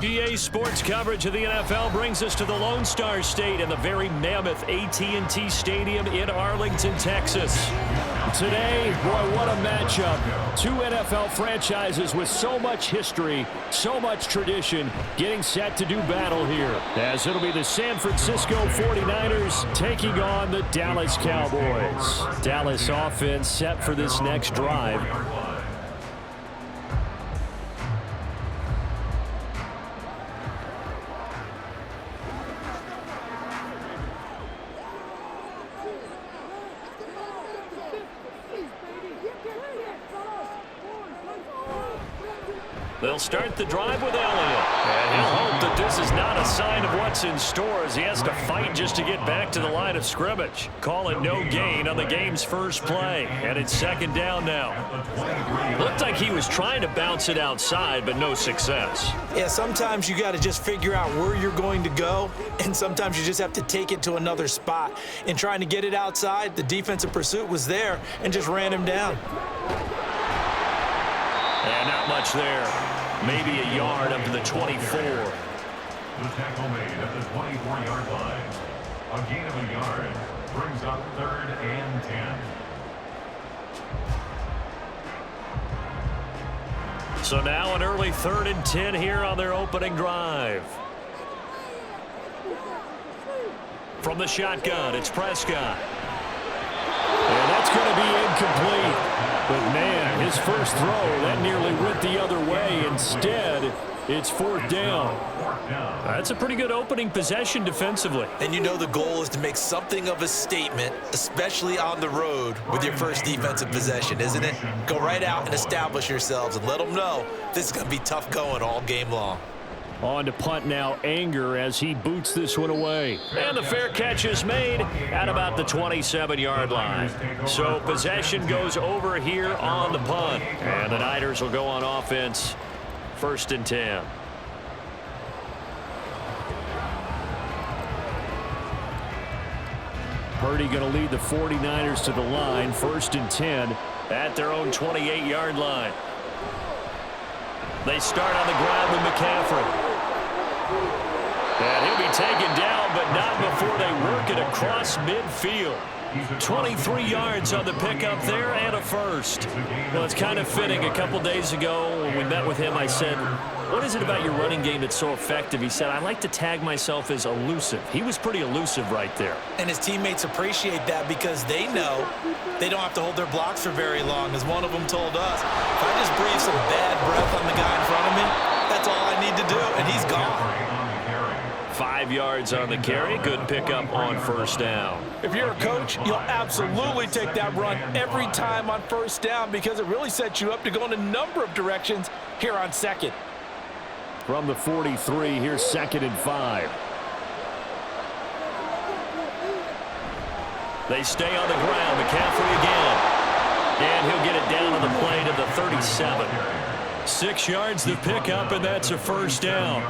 EA Sports coverage of the NFL brings us to the Lone Star State and the very mammoth AT&T Stadium in Arlington, Texas. Today, boy, what a matchup. Two NFL franchises with so much history, so much tradition, getting set to do battle here. As it'll be the San Francisco 49ers taking on the Dallas Cowboys. Dallas offense set for this next drive. They'll start the drive with Elliott. And he'll hope that this is not a sign of what's in store as he has to fight just to get back to the line of scrimmage. Call it no gain on the game's first play. And it's second down now. Looked like he was trying to bounce it outside, but no success. Yeah, sometimes you got to just figure out where you're going to go, and sometimes you just have to take it to another spot. In trying to get it outside, the defensive pursuit was there and just ran him down. And not much there. Maybe a yard up to the 24. The tackle made at the 24-yard line. A gain of a yard brings up 3rd and 10. So now an early 3rd and 10 here on their opening drive. From the shotgun, it's Prescott. And that's going to be incomplete. But, man, his first throw, that nearly went the other way. Instead, it's 4th down. That's a pretty good opening possession defensively. And you know the goal is to make something of a statement, especially on the road with your first defensive possession, isn't it? Go right out and establish yourselves and let them know this is going to be tough going all game long. On to punt now, Anger, as he boots this one away. And the fair catch is made at about the 27-yard line. So possession goes over here on the punt. And the Niners will go on offense, 1st and 10. Purdy going to lead the 49ers to the line, 1st and 10 at their own 28-yard line. They start on the ground with McCaffrey. And he'll be taken down, but not before they work it across midfield. 23 yards on the pickup there and a first. Well, it's kind of fitting. A couple days ago when we met with him, I said, what is it about your running game that's so effective? He said, I like to tag myself as elusive. He was pretty elusive right there. And his teammates appreciate that because they know they don't have to hold their blocks for very long. As one of them told us, if I just breathe some bad breath on the guy in front of me, that's all I need to do, and he's gone. 5 yards on the carry. Good pickup on 1st down. If you're a coach, you'll absolutely take that run every time on 1st down because it really sets you up to go in a number of directions here on 2nd. From the 43, here's 2nd and 5. They stay on the ground. McCaffrey again. And he'll get it down on the play to the 37. 6 yards the pickup, and that's a 1st down.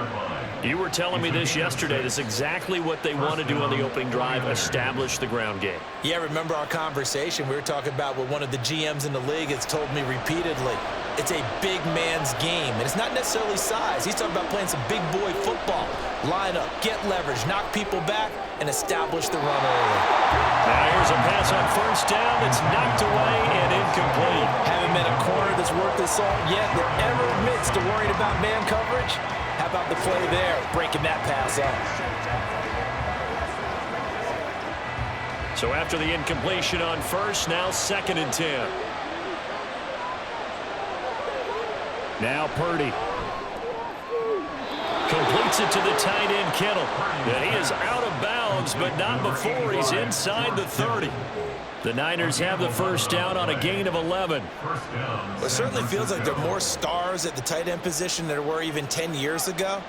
You were telling me this yesterday. That's exactly what they want to do on the opening drive, establish the ground game. Yeah, remember our conversation. We were talking about what one of the GMs in the league has told me repeatedly. It's a big man's game, and it's not necessarily size. He's talking about playing some big boy football. Line up, get leverage, knock people back, and establish the run early. Now here's a pass on 1st down that's knocked away and incomplete. Haven't met a corner that's worth the salt yet that ever admits to worrying about man coverage. How about the play there, breaking that pass up? So after the incompletion on 1st, now 2nd and 10. Now Purdy. Completes it to the tight end, Kittle. And he is out of bounds, but not before he's inside the 30. The Niners have the 1st down on a gain of 11. Well, it certainly feels like there are more stars at the tight end position than there were even 10 years ago.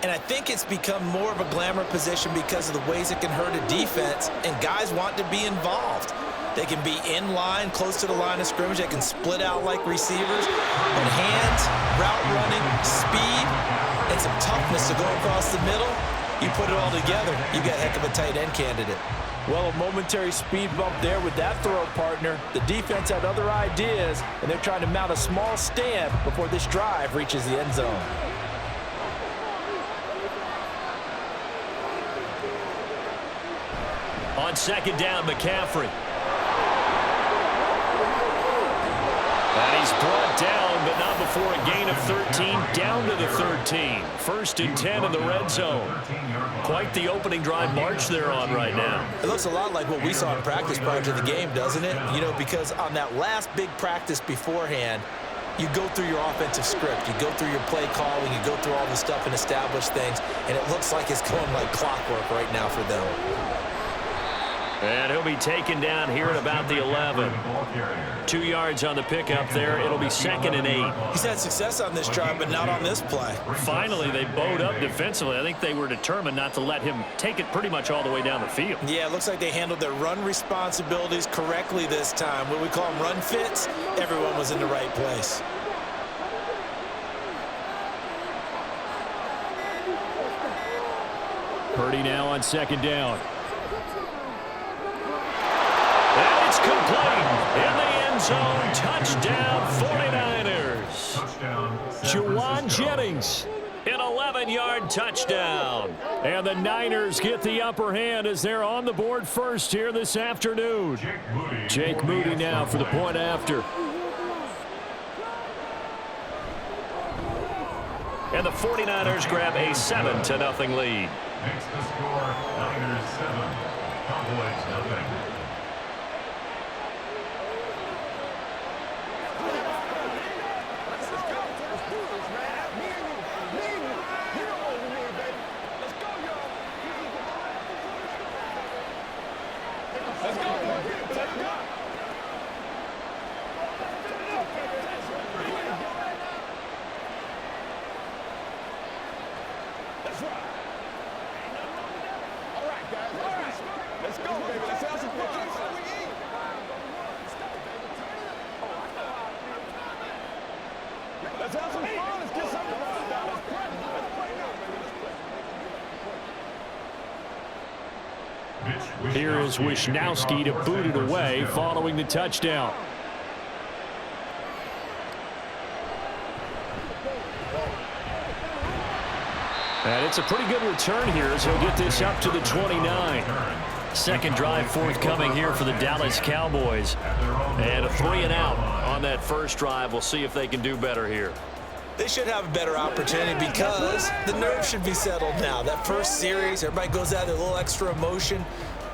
And I think it's become more of a glamour position because of the ways it can hurt a defense, and guys want to be involved. They can be in line, close to the line of scrimmage. They can split out like receivers. But hands, route running, speed, and some toughness to go across the middle, you put it all together, you got a heck of a tight end candidate. Well, a momentary speed bump there with that throw partner. The defense had other ideas, and they're trying to mount a small stand before this drive reaches the end zone. On second down, McCaffrey. And he's brought down, but not before a gain of 13, down to the 13. First and 10 in the red zone. Quite the opening drive march they're on right now. It looks a lot like what we saw in practice prior to the game, doesn't it? You know, because on that last big practice beforehand, you go through your offensive script. You go through your play calling. You go through all the stuff and establish things. And it looks like it's going like clockwork right now for them. And he'll be taken down here at about the 11. 2 yards on the pickup there. It'll be 2nd and 8. He's had success on this drive, but not on this play. Finally, they bowed up defensively. I think they were determined not to let him take it pretty much all the way down the field. Yeah, it looks like they handled their run responsibilities correctly this time. What we call them run fits, everyone was in the right place. Purdy now on second down. And it's complete in the end zone. Touchdown, 49ers. Juwan Jennings, an 11-yard touchdown. And the Niners get the upper hand as they're on the board first here this afternoon. Jake Moody now for the point after. And the 49ers grab a 7-0 lead. Makes the score Niners 7, Cowboys 0. Here is Wisnowski to boot it away following the touchdown. And it's a pretty good return here as he'll get this up to the 29. Second drive forthcoming here for the Dallas Cowboys. And a 3-and-out on that first drive. We'll see if they can do better here. They should have a better opportunity because the nerves should be settled now. That first series, everybody goes out with a little extra emotion.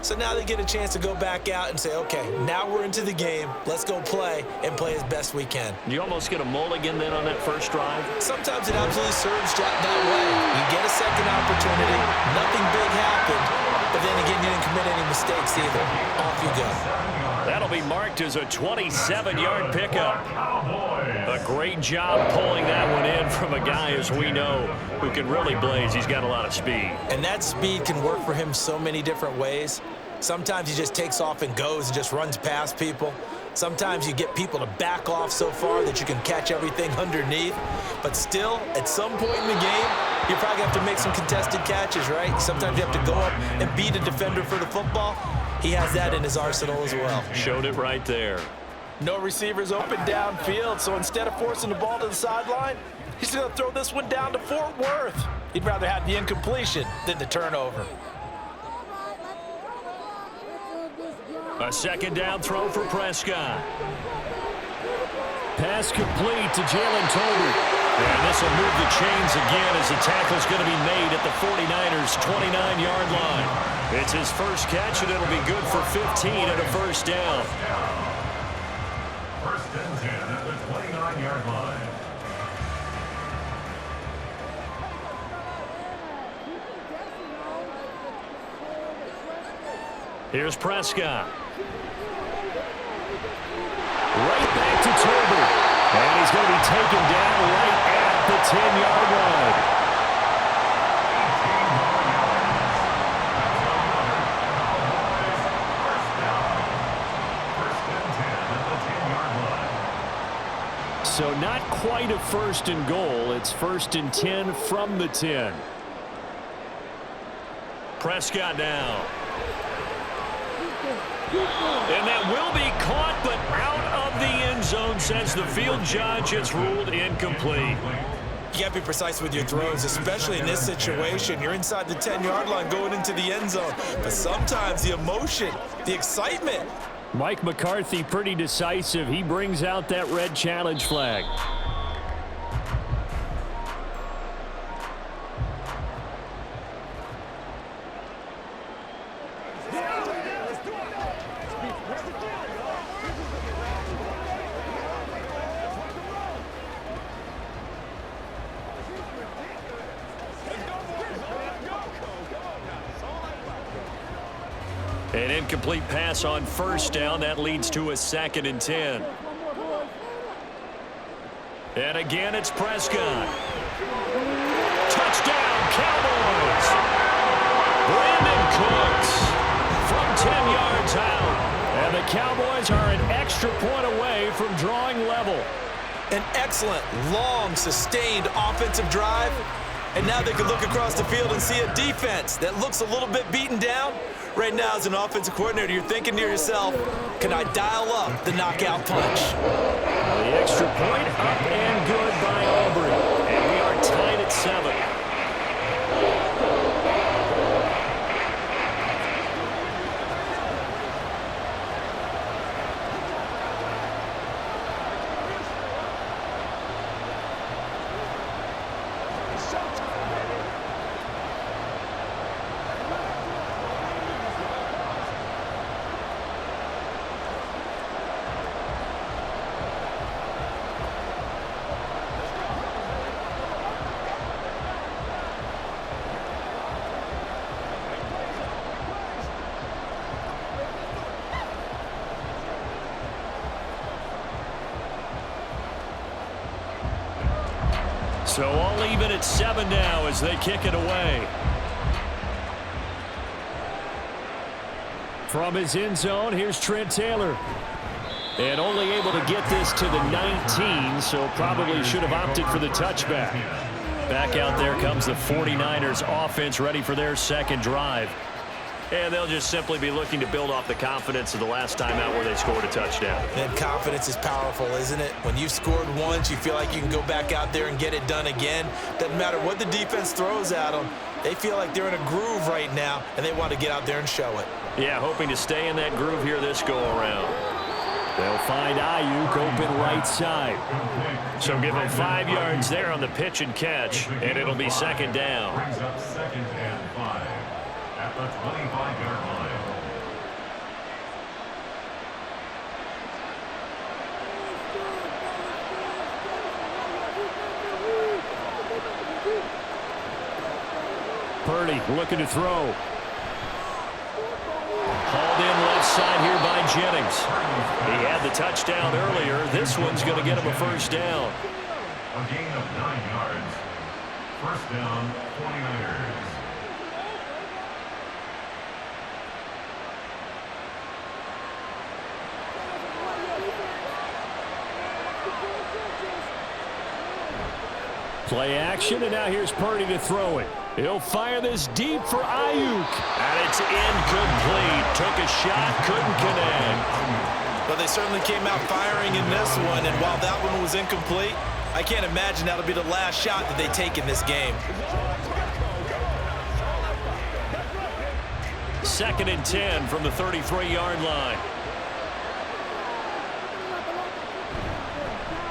So now they get a chance to go back out and say, okay, now we're into the game. Let's go play and play as best we can. You almost get a mulligan then on that first drive? Sometimes it absolutely serves that way. You get a second opportunity. Nothing big happened. But then again, you didn't commit any mistakes either. Off you go. That'll be marked as a 27-yard pickup. A great job pulling that one in from a guy, as we know, who can really blaze. He's got a lot of speed. And that speed can work for him so many different ways. Sometimes he just takes off and goes and just runs past people. Sometimes you get people to back off so far that you can catch everything underneath. But still, at some point in the game, you probably have to make some contested catches, right? Sometimes you have to go up and beat a defender for the football. He has that in his arsenal as well. Showed it right there. No receivers open downfield, so instead of forcing the ball to the sideline, he's going to throw this one down to Fort Worth. He'd rather have the incompletion than the turnover. A second down throw for Prescott. Pass complete to Jalen Tolbert. And this will move the chains again as the tackle's going to be made at the 49ers' 29-yard line. It's his first catch, and it'll be good for 15 and a first down. First and 10 at the 29-yard line. Here's Prescott. Right back to Tolbert. And he's going to be taken down right at the 10-yard line. So not quite a first and goal. It's first and 10 from the 10. Prescott now. And that will be caught, but out of the end zone, says the field judge. It's ruled incomplete. You got to be precise with your throws, especially in this situation. You're inside the 10-yard line going into the end zone. But sometimes the emotion, the excitement. Mike McCarthy pretty decisive. He brings out that red challenge flag. An incomplete pass on first down. That leads to a 2nd and 10. And again, it's Prescott. Touchdown, Cowboys! Brandon Cooks from 10 yards out. And the Cowboys are an extra point away from drawing level. An excellent, long, sustained offensive drive. And now they can look across the field and see a defense that looks a little bit beaten down. Right now, as an offensive coordinator, you're thinking to yourself, can I dial up the knockout punch? The extra point up and good by Aubrey. And we are tied at 7. So all even at 7 now as they kick it away. From his end zone, here's Trent Taylor. And only able to get this to the 19, so probably should have opted for the touchback. Back out there comes the 49ers offense ready for their second drive. And they'll just simply be looking to build off the confidence of the last time out where they scored a touchdown. And confidence is powerful, isn't it? When you've scored once, you feel like you can go back out there and get it done again. Doesn't matter what the defense throws at them. They feel like they're in a groove right now, and they want to get out there and show it. Yeah, hoping to stay in that groove here this go-around. They'll find Ayuk open right side. So give him 5 yards there on the pitch and catch, and it'll be 2nd down. Brings up 2nd and 5 at the 25-yard line. Purdy looking to throw. Hauled in left side here by Jennings. He had the touchdown earlier. This one's going to get him a first down. A gain of 9 yards. First down, 49ers. Play action, and now here's Purdy to throw it. He'll fire this deep for Ayuk. And it's incomplete. Took a shot, couldn't connect. But they certainly came out firing in this one, and while that one was incomplete, I can't imagine that'll be the last shot that they take in this game. 2nd and 10 from the 33-yard line.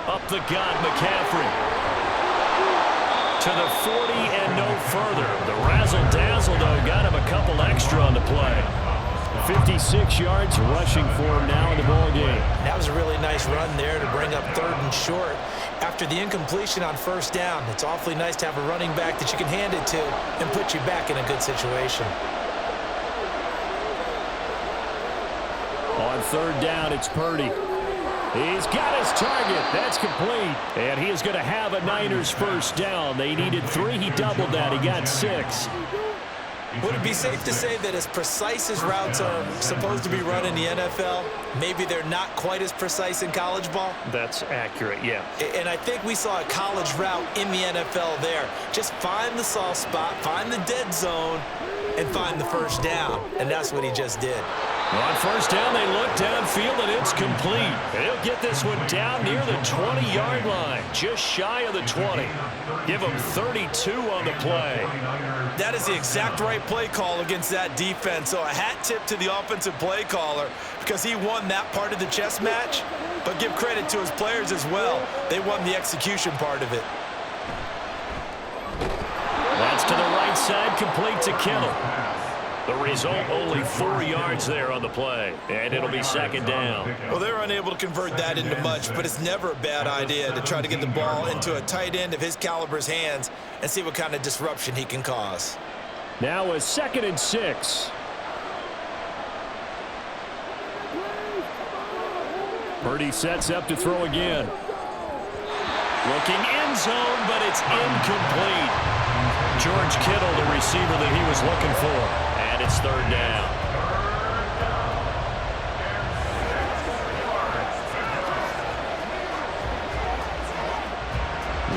Up the gut, McCaffrey. To the 40 and no further. The razzle-dazzle, though, got him a couple extra on the play. 56 yards rushing for him now in the ballgame. That was a really nice run there to bring up 3rd and short. After the incompletion on first down, it's awfully nice to have a running back that you can hand it to and put you back in a good situation. On 3rd down, it's Purdy. He's got his target. That's complete. And he is going to have a Niners first down. They needed 3. He doubled that. He got 6. Would it be safe to say that as precise as routes are supposed to be run in the NFL, maybe they're not quite as precise in college ball? That's accurate, yeah. And I think we saw a college route in the NFL there. Just find the soft spot, find the dead zone, and find the first down. And that's what he just did. On first down, they look downfield, and it's complete. They'll get this one down near the 20-yard line, just shy of the 20. Give them 32 on the play. That is the exact right play call against that defense. So a hat tip to the offensive play caller because he won that part of the chess match. But give credit to his players as well. They won the execution part of it. That's to the right side, complete to Kittle. The result, only 4 yards there on the play, and it'll be second down. Well, they're unable to convert that into much, but it's never a bad idea to try to get the ball into a tight end of his caliber's hands and see what kind of disruption he can cause. Now a 2nd and 6. Purdy sets up to throw again. Looking end zone, but it's incomplete. George Kittle, the receiver that he was looking for. And it's 3rd down.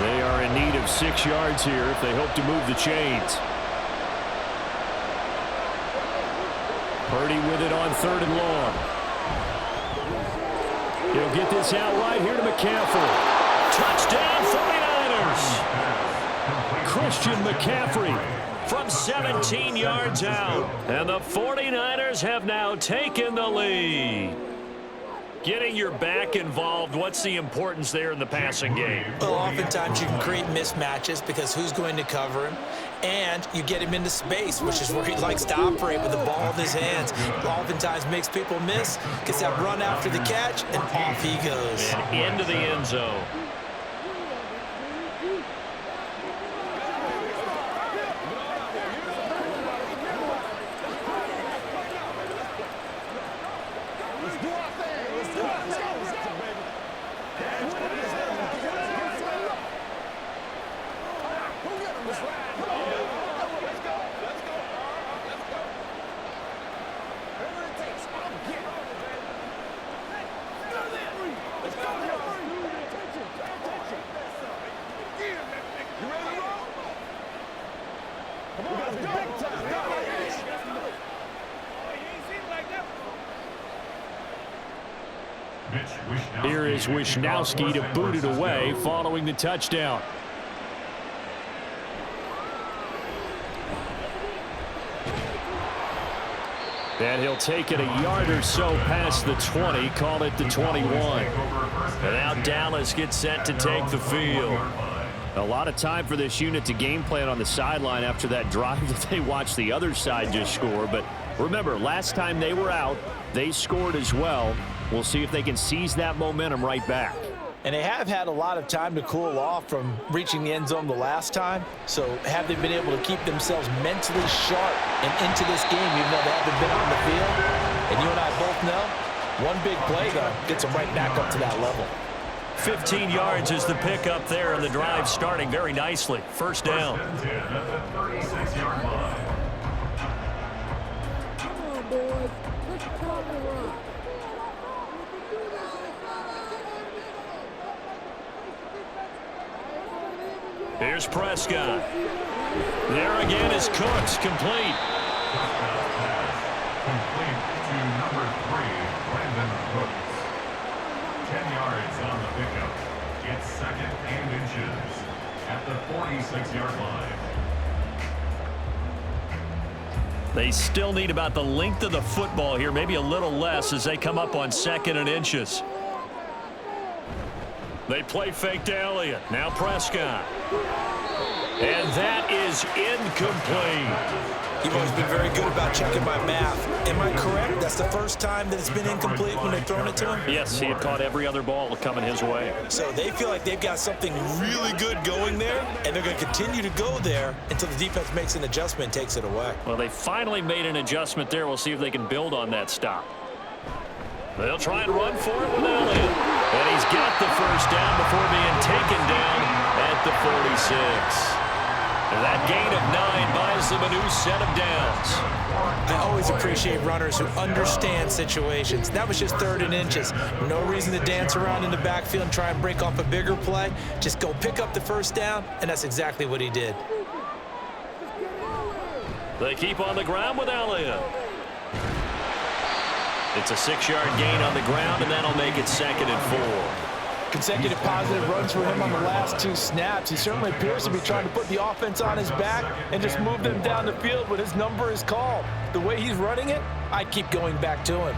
They are in need of 6 yards here if they hope to move the chains. Purdy with it on 3rd and long. He'll get this out right here to McCaffrey. Touchdown 49ers! Christian McCaffrey from 17 yards out. And the 49ers have now taken the lead. Getting your back involved, what's the importance there in the passing game? Well, oftentimes you can create mismatches because who's going to cover him? And you get him into space, which is where he likes to operate with the ball in his hands. Oftentimes makes people miss, gets that run after the catch, and off he goes. And into the end zone. Here is Wishnowski to boot it away following the touchdown. And he'll take it a yard or so past the 20, call it the 21. And now Dallas gets set to take the field. A lot of time for this unit to game plan on the sideline after that drive that they watched the other side just score. But remember, last time they were out, they scored as well. We'll see if they can seize that momentum right back. And they have had a lot of time to cool off from reaching the end zone the last time. So have they been able to keep themselves mentally sharp and into this game even though they haven't been on the field? And you and I both know, one big play, though, gets them right back up to that level. 15 yards is the pickup there, and the drive starting very nicely. First down. Here's Prescott. There again is Cooks, complete. Complete to number 3, Brandon Cooks. 10 yards on the pickup. Gets 2nd and inches at the 46-yard line. They still need about the length of the football here, maybe a little less as they come up on 2nd and inches. They play fake to Elliott. Now Prescott. And that is incomplete. You've always been very good about checking my math. Am I correct? That's the first time that it's been incomplete when they've thrown it to him? Yes, he had caught every other ball coming his way. So they feel like they've got something really good going there, and they're going to continue to go there until the defense makes an adjustment and takes it away. Well, they finally made an adjustment there. We'll see if they can build on that stop. They'll try and run for it with Elliott. And he's got the first down before being taken down at the 46. And that gain of 9 buys them a new set of downs. I always appreciate runners who understand situations. That was just 3rd and inches. No reason to dance around in the backfield and try and break off a bigger play. Just go pick up the first down, and that's exactly what he did. They keep on the ground with Elliott. It's a 6-yard gain on the ground, and that'll make it 2nd and 4. Consecutive positive runs for him on the last 2 snaps. He certainly appears to be trying to put the offense on his back and just move them down the field when his number is called. The way he's running it, I keep going back to him.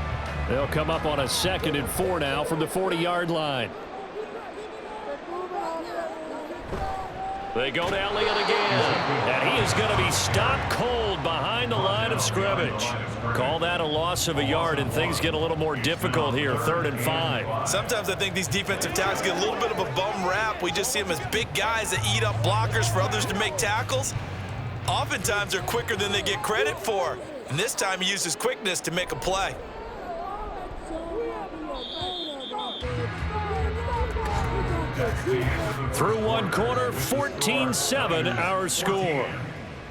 They'll come up on a 2nd and 4 now from the 40-yard line. They go to Elliott again, and he is going to be stopped cold behind the line of scrimmage. Call that a loss of a yard, and things get a little more difficult here, 3rd and 5. Sometimes I think these defensive tackles get a little bit of a bum rap. We just see them as big guys that eat up blockers for others to make tackles. Oftentimes they're quicker than they get credit for, and this time he uses quickness to make a play. Through 1 quarter, 14-7 our score.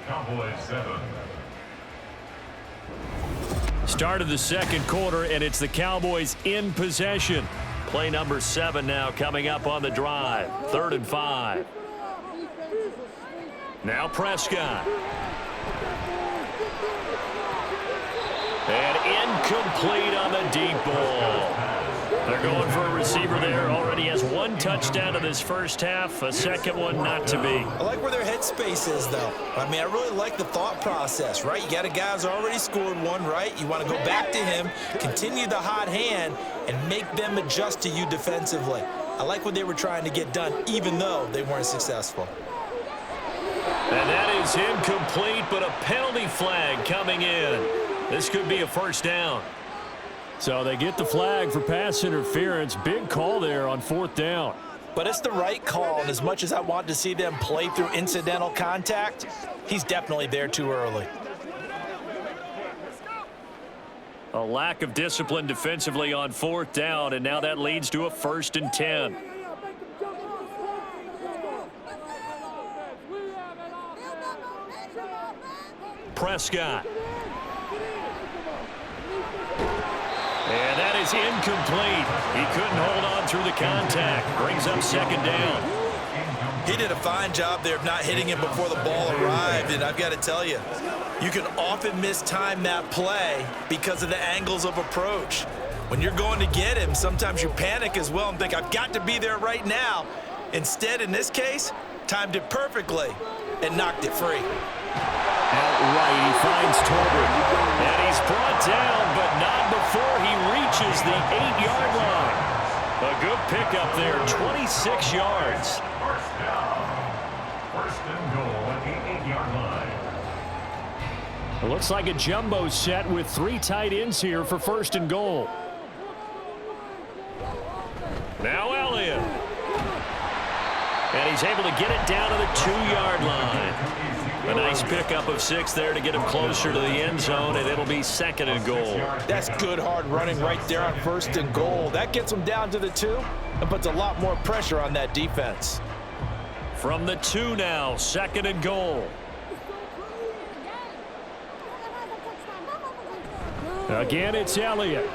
Cowboys 7. Start of the 2nd quarter, and it's the Cowboys in possession. Play number 7 now coming up on the drive. 3rd and 5. Now Prescott. And incomplete on the deep ball. They're going for a receiver there. Already has 1 touchdown in this first half. A second one not to be. I like where their headspace is, though. I mean, I really like the thought process, right? You got a guy who's already scored 1, right? You want to go back to him, continue the hot hand, and make them adjust to you defensively. I like what they were trying to get done, even though they weren't successful. And that is incomplete, but a penalty flag coming in. This could be a first down. So they get the flag for pass interference. Big call there on 4th down. But it's the right call, and as much as I want to see them play through incidental contact, he's definitely there too early. A lack of discipline defensively on 4th down, and now that leads to a 1st and 10. Prescott. And that is incomplete. He couldn't hold on through the contact. Brings up 2nd down. He did a fine job there of not hitting him before the ball arrived, and I've got to tell you, you can often mistime that play because of the angles of approach. When you're going to get him, sometimes you panic as well and think, I've got to be there right now. Instead, in this case, timed it perfectly and knocked it free. Outright, he finds Tolbert. And he's brought down, but not before he reaches the 8-yard line. A good pickup there, 26 yards. First down. 1st and goal at the 8-yard line. It looks like a jumbo set with 3 tight ends here for 1st and goal. Now Elliott. And he's able to get it down to the 2-yard line. A nice pickup of 6 there to get him closer to the end zone, and it'll be 2nd and goal. That's good hard running right there on 1st and goal. That gets them down to the 2 and puts a lot more pressure on that defense. From the 2 now, 2nd and goal. Again, it's Elliott.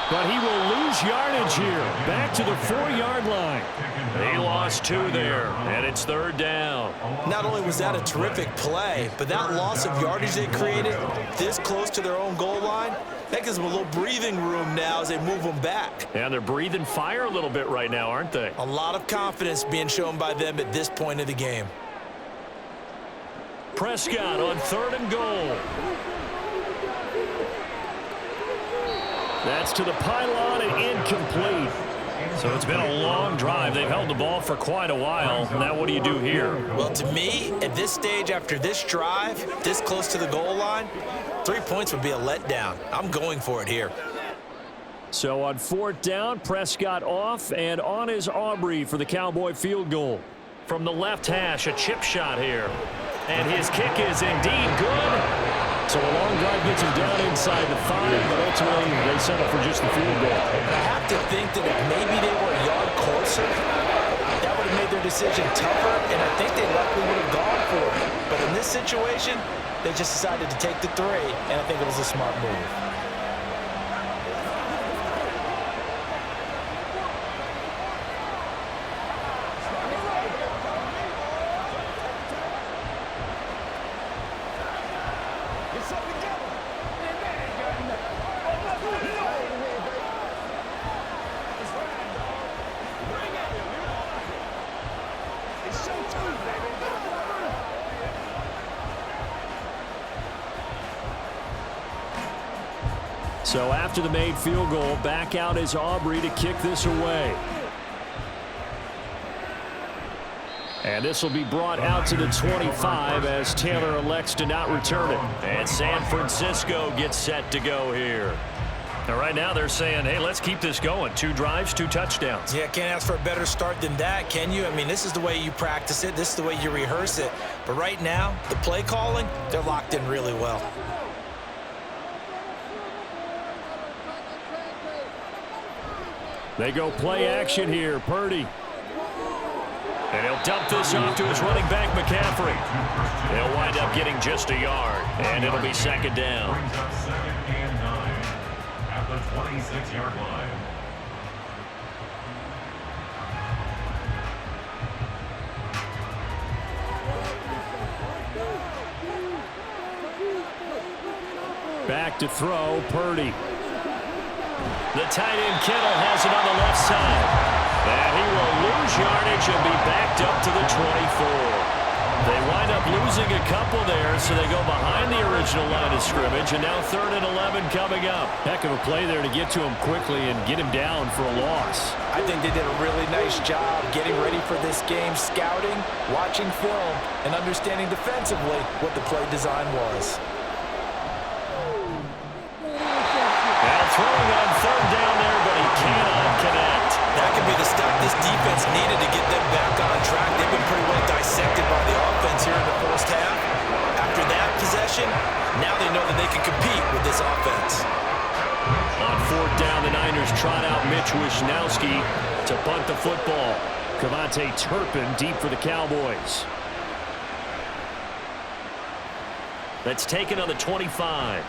But he will lose yardage here. Back to the 4-yard line. He lost 2 there, and it's 3rd down. Not only was that a terrific play, but that loss of yardage they created this close to their own goal line, that gives them a little breathing room now as they move them back. And they're breathing fire a little bit right now, aren't they? A lot of confidence being shown by them at this point of the game. Prescott on 3rd and goal. That's to the pylon and incomplete. So it's been a long drive. They've held the ball for quite a while. Now what do you do here? Well, to me, at this stage, after this drive, this close to the goal line, 3 points would be a letdown. I'm going for it here. So on 4th down, Prescott off, and on is Aubrey for the Cowboy field goal. From the left hash, a chip shot here. And his kick is indeed good. So a long drive gets him down inside the 5, but ultimately they settle for just the field goal. I have to think that if maybe they were a yard closer, that would have made their decision tougher, and I think they likely would have gone for it. But in this situation, they just decided to take the 3, and I think it was a smart move. So after the made field goal, back out is Aubrey to kick this away. And this will be brought out to the 25 as Taylor elects to not return it. And San Francisco gets set to go here. And right now they're saying, hey, let's keep this going. 2 drives, 2 touchdowns. Yeah, can't ask for a better start than that, can you? I mean, this is the way you practice it. This is the way you rehearse it. But right now, the play calling, they're locked in really well. They go play action here. Purdy. And he'll dump this off to his running back, McCaffrey. He'll wind up getting just a yard, and it'll be second down. Brings up 2nd and 9 at the 26-yard line. Back to throw, Purdy. The tight end Kittle has it on the left side. And he will lose yardage and be backed up to the 24. They wind up losing a couple there, so they go behind the original line of scrimmage, and now 3rd and 11 coming up. Heck of a play there to get to him quickly and get him down for a loss. I think they did a really nice job getting ready for this game, scouting, watching film, and understanding defensively what the play design was. Now throwing on 3rd down there, but he cannot connect. That could be the stop this defense needed to get them back on track. They've been pretty well dissected by the offense here in the first half. After that possession, now they know that they can compete with this offense. On 4th down, the Niners trot out Mitch Wishnowski to punt the football. Cavante Turpin deep for the Cowboys. That's taken on the 25.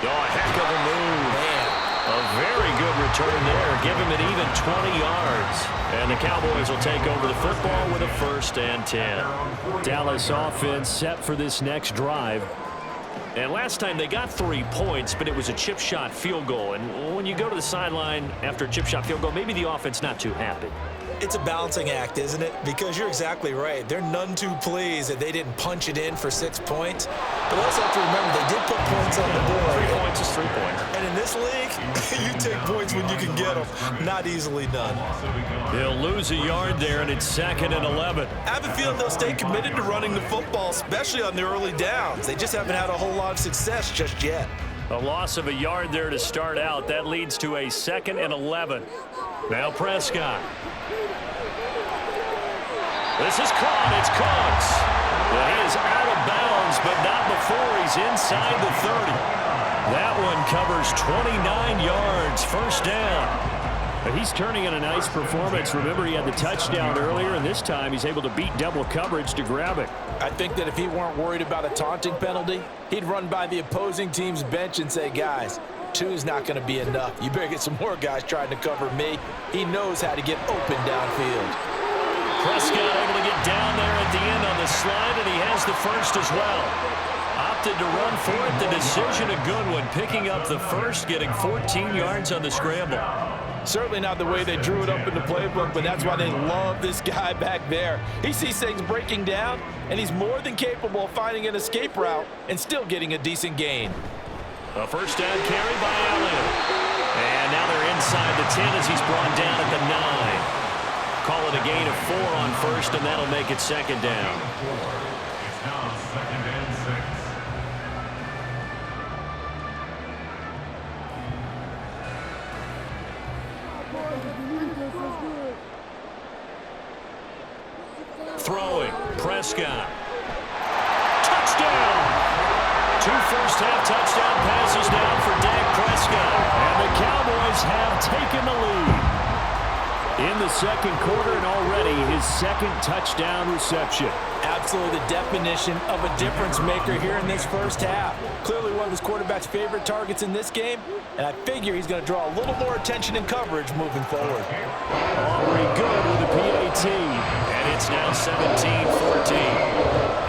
Oh, a heck of a move. Man. A very good return there. Give him an even 20 yards. And the Cowboys will take over the football with a 1st and 10. Dallas offense set for this next drive. And last time they got 3 points, but it was a chip shot field goal. And when you go to the sideline after a chip shot field goal, maybe the offense not too happy. It's a balancing act, isn't it? Because you're exactly right. They're none too pleased that they didn't punch it in for 6 points. But also have to remember, they did put points on the board. 3 points is 3 points. And in this league, you take points when you can get them. Not easily done. They'll lose a yard there, and it's 2nd and 11. I have a feeling they'll stay committed to running the football, especially on the early downs. They just haven't had a whole lot of success just yet. A loss of a yard there to start out. That leads to a 2nd and 11. Now Prescott. This is caught. It's Cooks. Well, he is out of bounds, but not before he's inside the 30. That one covers 29 yards. 1st down. But he's turning in a nice performance. Remember, he had the touchdown earlier, and this time he's able to beat double coverage to grab it. I think that if he weren't worried about a taunting penalty, he'd run by the opposing team's bench and say, guys, 2 is not going to be enough. You better get some more guys trying to cover me. He knows how to get open downfield. Prescott able to get down there at the end on the slide, and he has the 1st as well. Opted to run for it. The decision a good one, picking up the 1st, getting 14 yards on the scramble. Certainly not the way they drew it up in the playbook, but that's why they love this guy back there. He sees things breaking down, and he's more than capable of finding an escape route and still getting a decent gain. A 1st down carry by Allen. And now they're inside the 10 as he's brought down at the 9. Call it a gain of 4 on 1st, and that'll make it 2nd down. It's now 2nd and 6. Throwing, Prescott. Touchdown! 2 first-half touchdown passes down for Dak Prescott. And the Cowboys have taken the lead in the 2nd quarter, and already his 2nd touchdown reception. Absolutely the definition of a difference maker here in this first half. Clearly one of his quarterback's favorite targets in this game, and I figure he's going to draw a little more attention and coverage moving forward. Aubrey good with the PAT, and it's now 17-14.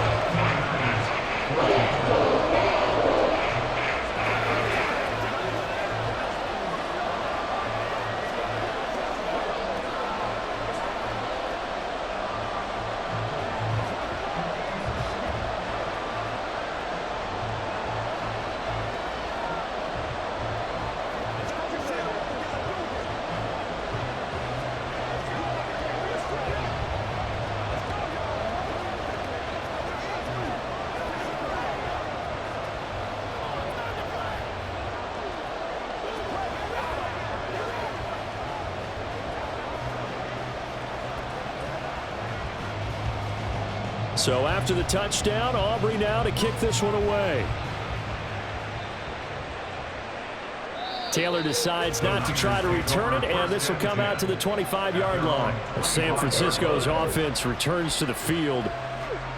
So after the touchdown, Aubrey now to kick this one away. Taylor decides not to try to return it, and this will come out to the 25-yard line. San Francisco's offense returns to the field.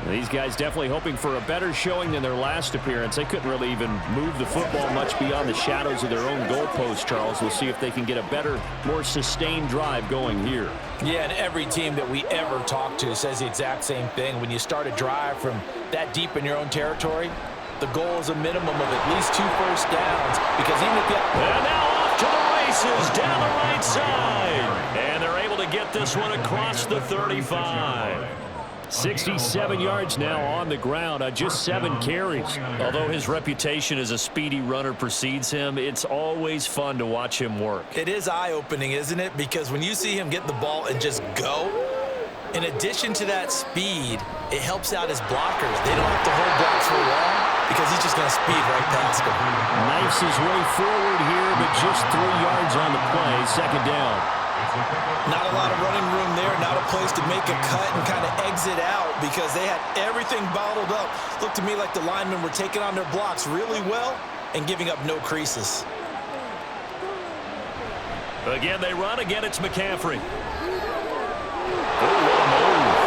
These guys definitely hoping for a better showing than their last appearance. They couldn't really even move the football much beyond the shadows of their own goalpost, Charles. We'll see if they can get a better, more sustained drive going here. Yeah, and every team that we ever talk to says the exact same thing. When you start a drive from that deep in your own territory, the goal is a minimum of at least 2 first downs. Because even if you... And now off to the races down the right side. And they're able to get this one across the 35. 67 yards now on the ground on just 7 carries. Although his reputation as a speedy runner precedes him, it's always fun to watch him work. It is eye-opening, isn't it? Because when you see him get the ball and just go, in addition to that speed, it helps out his blockers. They don't have to hold blocks for long because he's just going to speed right past them. Knifes his way forward here, but just 3 yards on the play. Second down. Not a lot of running room there, not a place to make a cut and kind of exit out because they had everything bottled up. Looked to me like the linemen were taking on their blocks really well and giving up no creases. Again, they run. Again, it's McCaffrey. Oh, what a move.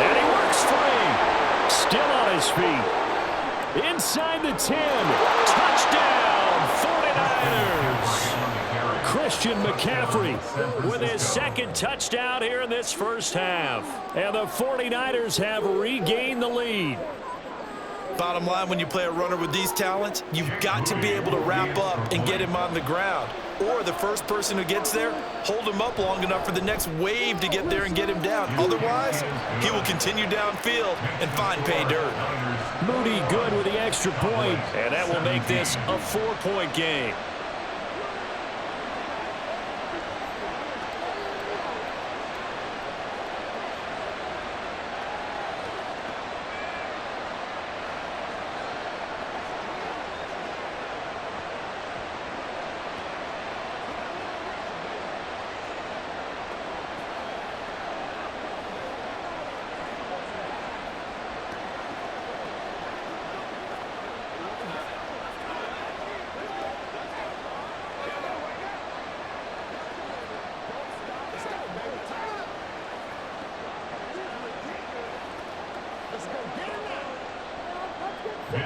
And he works free. Still on his feet. Inside the 10. Touchdown, 49ers. Christian McCaffrey with his second touchdown here in this first half. And the 49ers have regained the lead. Bottom line, when you play a runner with these talents, you've got to be able to wrap up and get him on the ground. Or the first person who gets there, hold him up long enough for the next wave to get there and get him down. Otherwise, he will continue downfield and find pay dirt. Moody good with the extra point, and that will make this a 4-point game.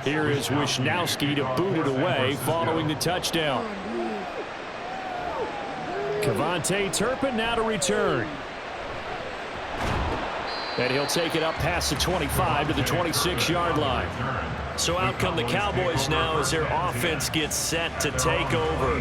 Here is Wisnowski to boot it away following the touchdown. Kevontae Turpin now to return. And he'll take it up past the 25 to the 26-yard line. So out come the Cowboys now as their offense gets set to take over.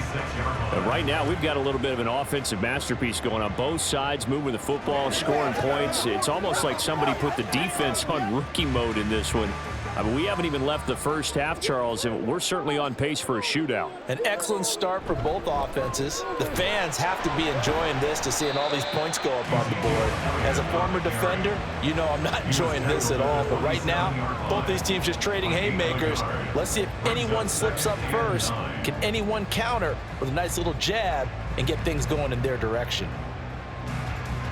And right now we've got a little bit of an offensive masterpiece going on both sides, moving the football, scoring points. It's almost like somebody put the defense on rookie mode in this one. I mean, we haven't even left the first half, Charles, and we're certainly on pace for a shootout. An excellent start for both offenses. The fans have to be enjoying this to seeing all these points go up on the board. As a former defender, you know I'm not enjoying this at all. But right now, both these teams just trading haymakers. Let's see if anyone slips up first. Can anyone counter with a nice little jab and get things going in their direction?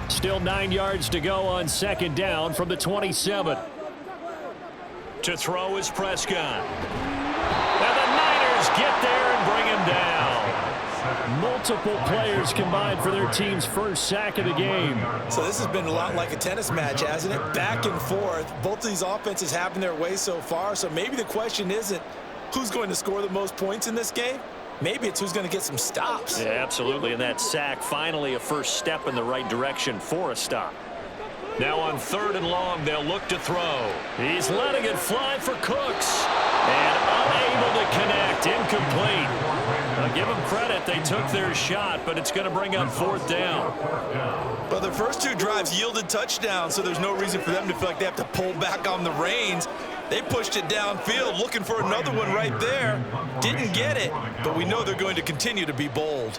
Still 9 yards to go on second down from the 27. To throw is Prescott. And the Niners get there and bring him down. Multiple players combined for their team's first sack of the game. So this has been a lot like a tennis match, hasn't it? Back and forth. Both of these offenses having their way so far. So maybe the question isn't who's going to score the most points in this game. Maybe it's who's going to get some stops. Yeah, absolutely. And that sack, finally a first step in the right direction for a stop. Now on 3rd and long, they'll look to throw. He's letting it fly for Cooks. And unable to connect. Incomplete. I'll give them credit. They took their shot, but it's going to bring up 4th down. But the first 2 drives yielded touchdowns, so there's no reason for them to feel like they have to pull back on the reins. They pushed it downfield, looking for another one right there. Didn't get it, but we know they're going to continue to be bold.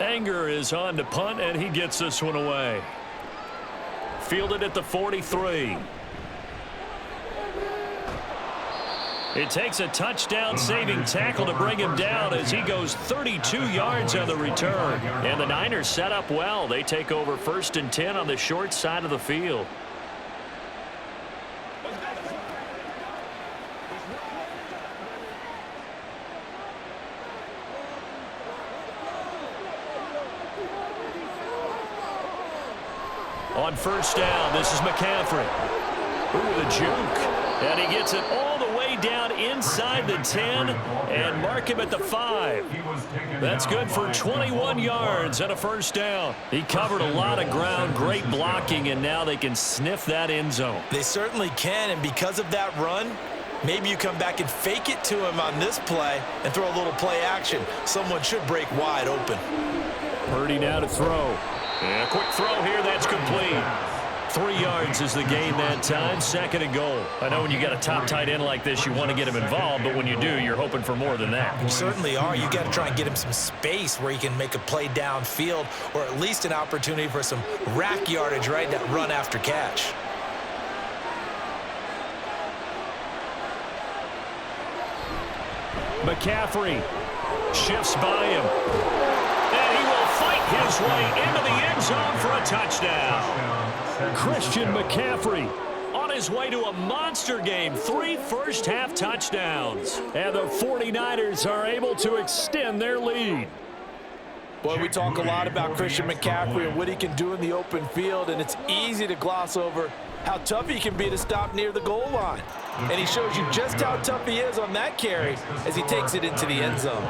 Anger is on to punt, and he gets this one away. Fielded at the 43. It takes a touchdown-saving tackle to bring him down as he goes 32 yards on the return. And the Niners set up well. They take over 1st and 10 on the short side of the field. On first down, this is McCaffrey. Ooh, the juke. And he gets it all the way down inside the 10 and mark him at the 5. That's good for 21 yards and a first down. He covered a lot of ground, great blocking, and now they can sniff that end zone. They certainly can, and because of that run, maybe you come back and fake it to him on this play and throw a little play action. Someone should break wide open. Purdy now to throw. And a quick throw here, that's complete. 3 yards is the gain that time, 2nd and goal. I know when you got a top tight end like this, you want to get him involved, but when you do, you're hoping for more than that. You certainly are. You got to try and get him some space where he can make a play downfield, or at least an opportunity for some rack yardage, right? That run after catch. McCaffrey shifts by him. And he will fight his way into the end zone for a touchdown. Christian McCaffrey on his way to a monster game. 3 first-half touchdowns. And the 49ers are able to extend their lead. Boy, we talk a lot about Christian McCaffrey and what he can do in the open field, and it's easy to gloss over how tough he can be to stop near the goal line. And he shows you just how tough he is on that carry as he takes it into the end zone.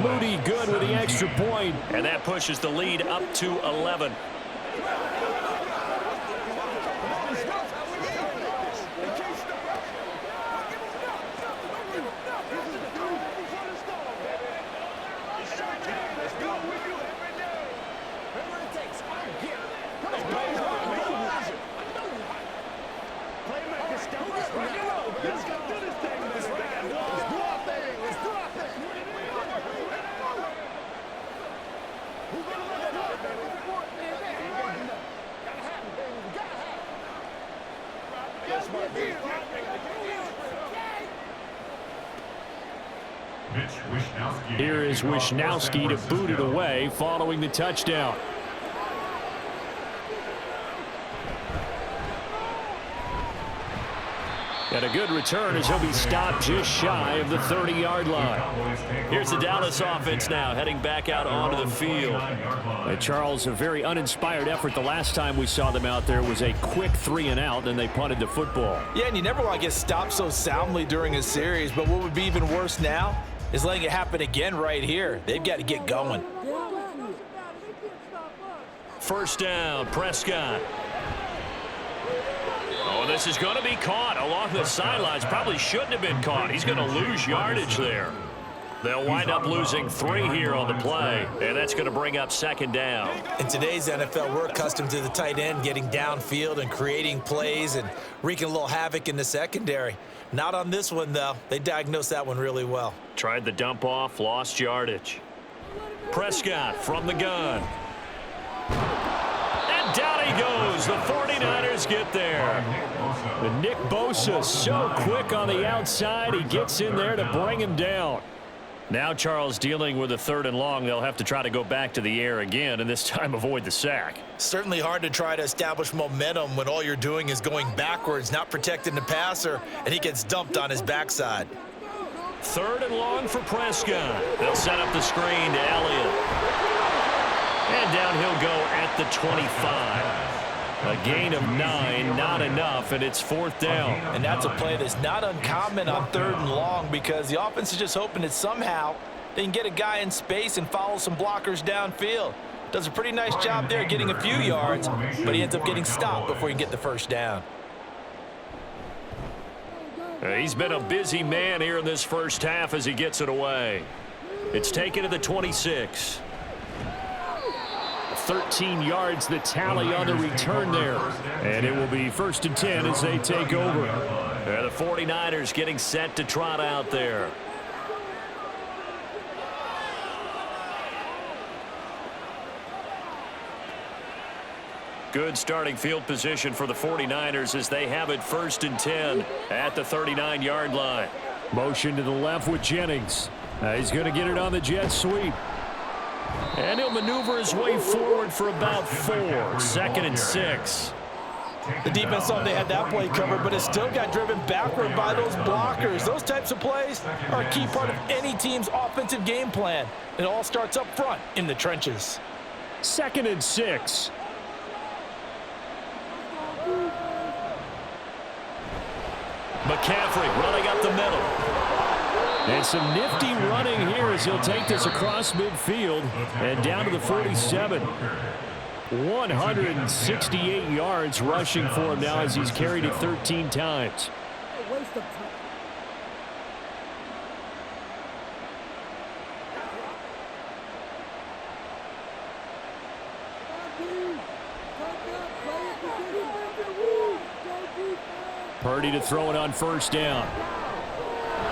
Moody good with the extra point, and that pushes the lead up to 11. Here is Wishnowski to boot it away following the touchdown. And a good return as he'll be stopped just shy of the 30-yard line. Here's the Dallas offense now heading back out onto the field. Charles, a very uninspired effort. The last time we saw them out there was a quick 3-and-out, then they punted the football. Yeah, and you never want to get stopped so soundly during a series, but what would be even worse now is letting it happen again right here. They've got to get going. First down, Prescott. Oh, this is going to be caught along the sidelines. Probably shouldn't have been caught. He's going to lose yardage there. They'll wind up losing 3 here on the play, and that's going to bring up 2nd down. In today's NFL, we're accustomed to the tight end getting downfield and creating plays and wreaking a little havoc in the secondary. Not on this one, though. They diagnosed that one really well. Tried the dump off, lost yardage. Prescott from the gun. And down he goes. The 49ers get there. And Nick Bosa so quick on the outside. He gets in there to bring him down. Now Charles dealing with a 3rd and long. They'll have to try to go back to the air again and this time avoid the sack. Certainly hard to try to establish momentum when all you're doing is going backwards, not protecting the passer, and he gets dumped on his backside. 3rd and long for Prescott. They'll set up the screen to Elliott. And down he'll go at the 25. A gain of 9, not enough, and it's 4th down. And that's a play that's not uncommon on 3rd and long because the offense is just hoping that somehow they can get a guy in space and follow some blockers downfield. Does a pretty nice job there getting a few yards, but he ends up getting stopped before he can get the 1st down. He's been a busy man here in this first half as he gets it away. It's taken to the 26. 13 yards the tally on the return there. And it will be 1st and 10 as they take over. The 49ers getting set to trot out there. Good starting field position for the 49ers as they have it 1st and 10 at the 39-yard line. Motion to the left with Jennings. He's going to get it on the jet sweep. And he'll maneuver his way forward for about 4. 2nd and 6. The defense thought they had that play covered, but it still got driven backward by those blockers. Those types of plays are a key part of any team's offensive game plan. It all starts up front in the trenches. 2nd and 6. McCaffrey running up the middle. And some nifty running here as he'll take this across midfield and down to the 47. 168 yards rushing for him now as he's carried it 13 times. Purdy to throw it on first down.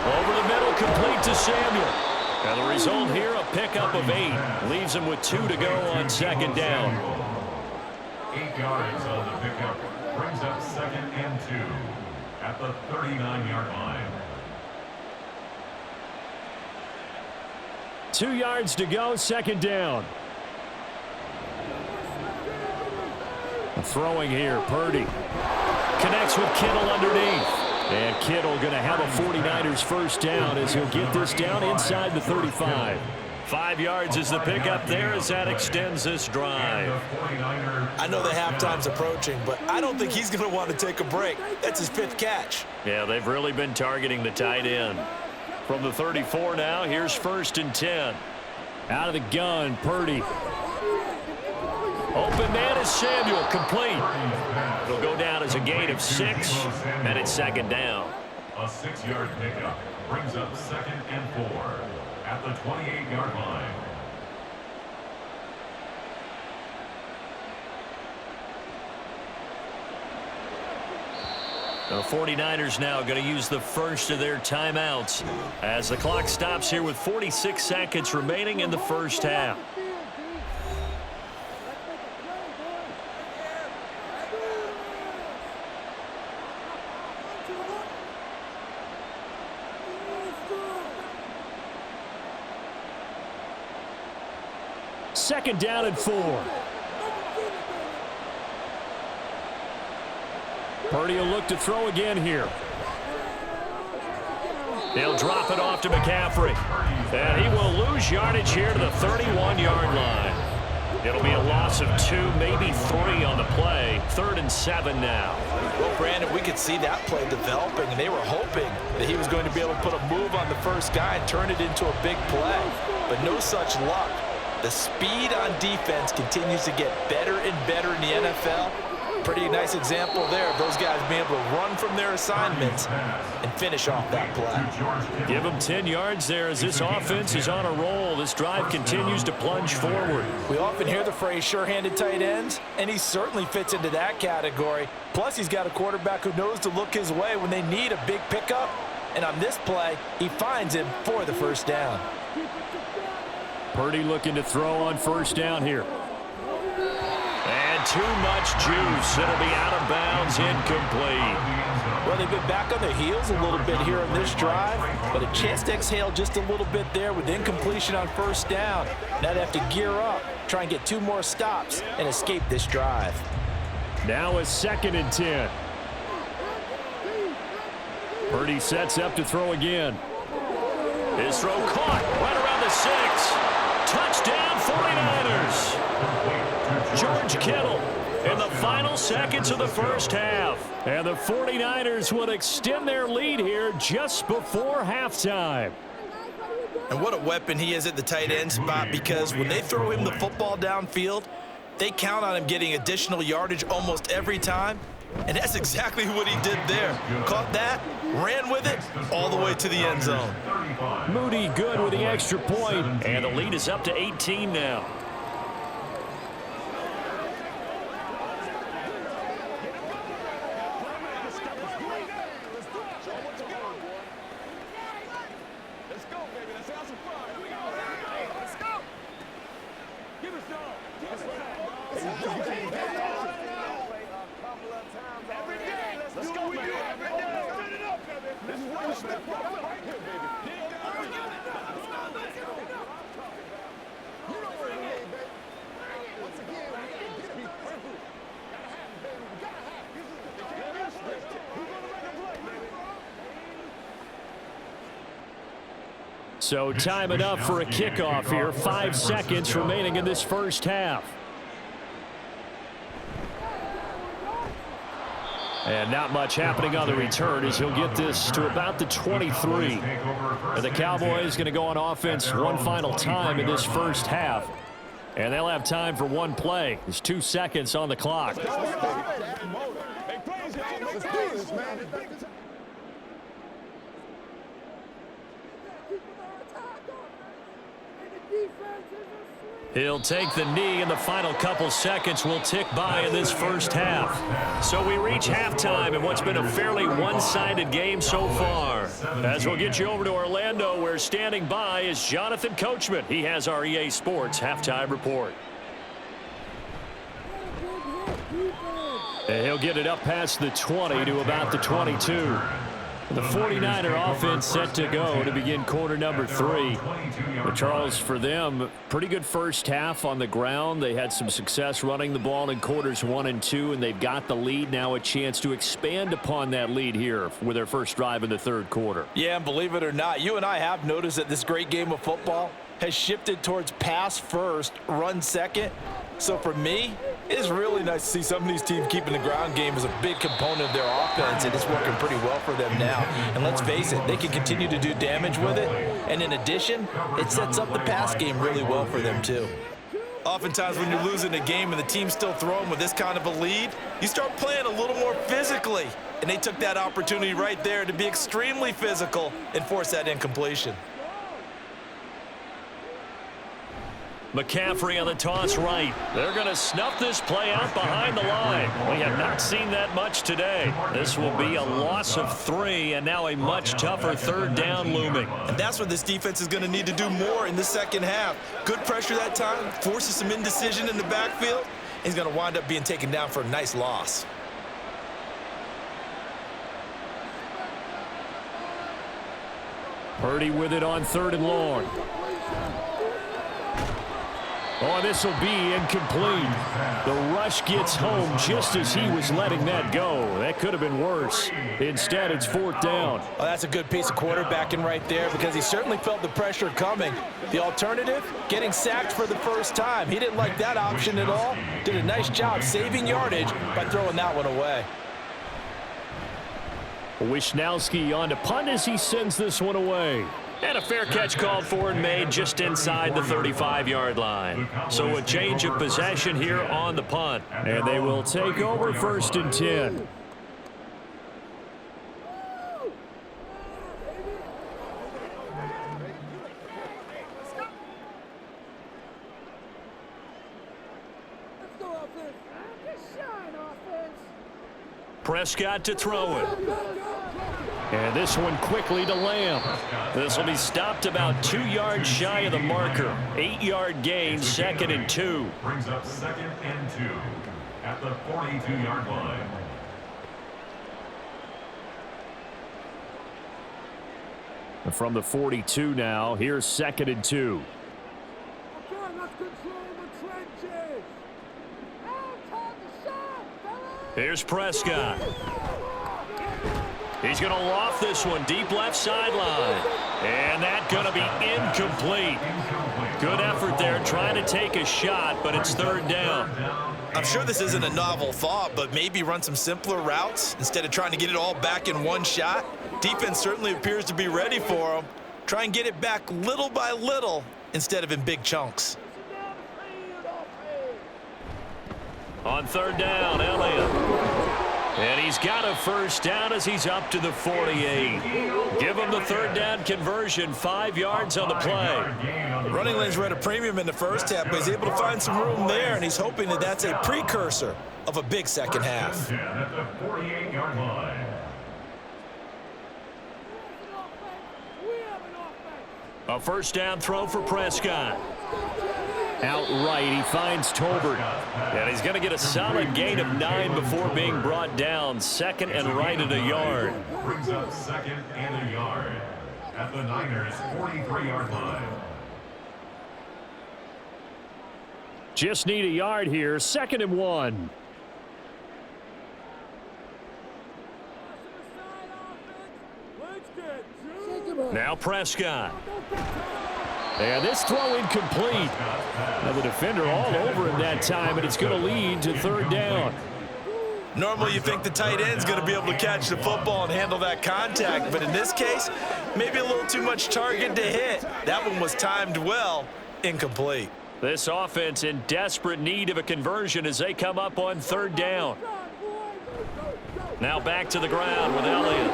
Over the middle, complete to Samuel. And the result here, a pickup of 8. Leaves him with 2 to go on second down. 8 yards on the pickup. Brings up 2nd and 2 at the 39-yard line. 2 yards to go, second down. Throwing here, Purdy. Connects with Kittle underneath. And Kittle going to have a 49ers first down as he'll get this down inside the 35. 5 yards is the pickup there as that extends this drive. I know the halftime's approaching, but I don't think he's going to want to take a break. That's his 5th catch. Yeah, they've really been targeting the tight end. From the 34 now, here's 1st and 10. Out of the gun, Purdy. Open man is Samuel, complete. It'll go down as a gain of 6, and it's second down. A 6-yard pickup brings up 2nd and 4 at the 28-yard line. The 49ers now going to use the first of their timeouts as the clock stops here with 46 seconds remaining in the first half. Second down and 4. Purdy will look to throw again here. He'll drop it off to McCaffrey. And he will lose yardage here to the 31-yard line. It'll be a loss of 2, maybe 3 on the play. 3rd and 7 now. Well, Brandon, we could see that play developing, and they were hoping that he was going to be able to put a move on the first guy and turn it into a big play. But no such luck. The speed on defense continues to get better and better in the NFL. Pretty nice example there of those guys being able to run from their assignments and finish off that play. Give them 10 yards there as this offense is on a roll. This drive continues to plunge forward. We often hear the phrase sure-handed tight ends, and he certainly fits into that category. Plus, he's got a quarterback who knows to look his way when they need a big pickup. And on this play, he finds him for the first down. Purdy looking to throw on first down here. And too much juice. It'll be out of bounds, incomplete. Well, they've been back on their heels a little bit here on this drive, but a chance to exhale just a little bit there with incompletion on first down. Now they have to gear up, try and get 2 more stops and escape this drive. Now a 2nd and 10. Purdy sets up to throw again. His throw caught right around the 6. Touchdown 49ers. George Kittle in the final seconds of the first half. And the 49ers would extend their lead here just before halftime. And what a weapon he is at the tight end spot, because when they throw him the football downfield, they count on him getting additional yardage almost every time. And that's exactly what he did there. Caught that, ran with it, all the way to the end zone. Moody good with the extra point, and the lead is up to 18 now. Let's go, baby. Let's have some fun. Here we go. Hey, let's go. Give us some. Every day. Let's go, baby. Every day. Turn it up, baby. This is what we step up right here, baby. You know what it is, baby. Once again, we gotta get it. Perfect. Gotta have it, baby. We gotta have it. They can't miss this. Who's gonna make a play, baby? So time enough for a kickoff here. 5 seconds remaining in this first half. And not much happening on the return as he'll get this to about the 23. And the Cowboys going to go on offense one final time in this first half. And they'll have time for one play. There's 2 seconds on the clock. He'll take the knee, and the final couple seconds will tick by in this first half. So we reach halftime in what's been a fairly one-sided game so far. As we'll get you over to Orlando, where standing by is Jonathan Coachman. He has our EA Sports halftime report. And he'll get it up past the 20 to about the 22. The 49er offense set to go to begin quarter number 3. But Charles, for them, pretty good first half on the ground. They had some success running the ball in quarters 1 and 2, and they've got the lead. Now a chance to expand upon that lead here with their first drive in the third quarter. Yeah, and believe it or not, you and I have noticed that this great game of football has shifted towards pass first, run second. So for me, it's really nice to see some of these teams keeping the ground game as a big component of their offense, and it's working pretty well for them now. And let's face it, they can continue to do damage with it. And in addition, it sets up the pass game really well for them too. Oftentimes when you're losing a game and the team's still throwing with this kind of a lead, you start playing a little more physically. And they took that opportunity right there to be extremely physical and force that incompletion. McCaffrey on the toss right. They're going to snuff this play out behind the line. We have not seen that much today. This will be a loss of 3, and now a much tougher third down looming. And that's what this defense is going to need to do more in the second half. Good pressure that time, forces some indecision in the backfield. He's going to wind up being taken down for a nice loss. Purdy with it on 3rd and long. Oh, this will be incomplete. The rush gets home just as he was letting that go. That could have been worse. Instead, it's 4th down. Well, that's a good piece of quarterbacking right there because he certainly felt the pressure coming. The alternative, getting sacked for the first time. He didn't like that option at all. Did a nice job saving yardage by throwing that one away. Wisnowski on to punt as he sends this one away. And a fair catch called for and made just inside the 35-yard line. So a change of possession here on the punt. And they will take over 1st and 10. Prescott to throw it. And this one quickly to Lamb. This will be stopped about 2 yards shy of the marker. 8-yard gain, 2nd and 2. Brings up 2nd and 2 at the 42-yard line. And from the 42 now, here's 2nd and 2. Okay, let's control the trenches. Out the shot, fellas. Here's Prescott. He's going to loft this one deep left sideline. And that's going to be incomplete. Good effort there trying to take a shot, but it's 3rd down. I'm sure this isn't a novel thought, but maybe run some simpler routes instead of trying to get it all back in one shot. Defense certainly appears to be ready for them. Try and get it back little by little instead of in big chunks. On 3rd down, Elliott. And he's got a 1st down as he's up to the 48. Give him the 3rd down conversion, 5 yards on the play. The running lanes were at a premium in the first half, but he's able to find some room there, and he's hoping that that's a precursor of a big second half. At the 48-yard line. A 1st down throw for Prescott. Outright, he finds Tolbert. And he's going to get a solid gain of 9 before being brought down. 2nd and right at a yard. Brings up 2nd and a yard at the Niners' 43-yard line. Just need a yard here. 2nd and 1. Now Prescott. And this throw incomplete. Now the defender all over him that time, and it's going to lead to 3rd down. Normally you think the tight end's going to be able to catch the football and handle that contact, but in this case, maybe a little too much target to hit. That one was timed well, incomplete. This offense in desperate need of a conversion as they come up on 3rd down. Now back to the ground with Elliott.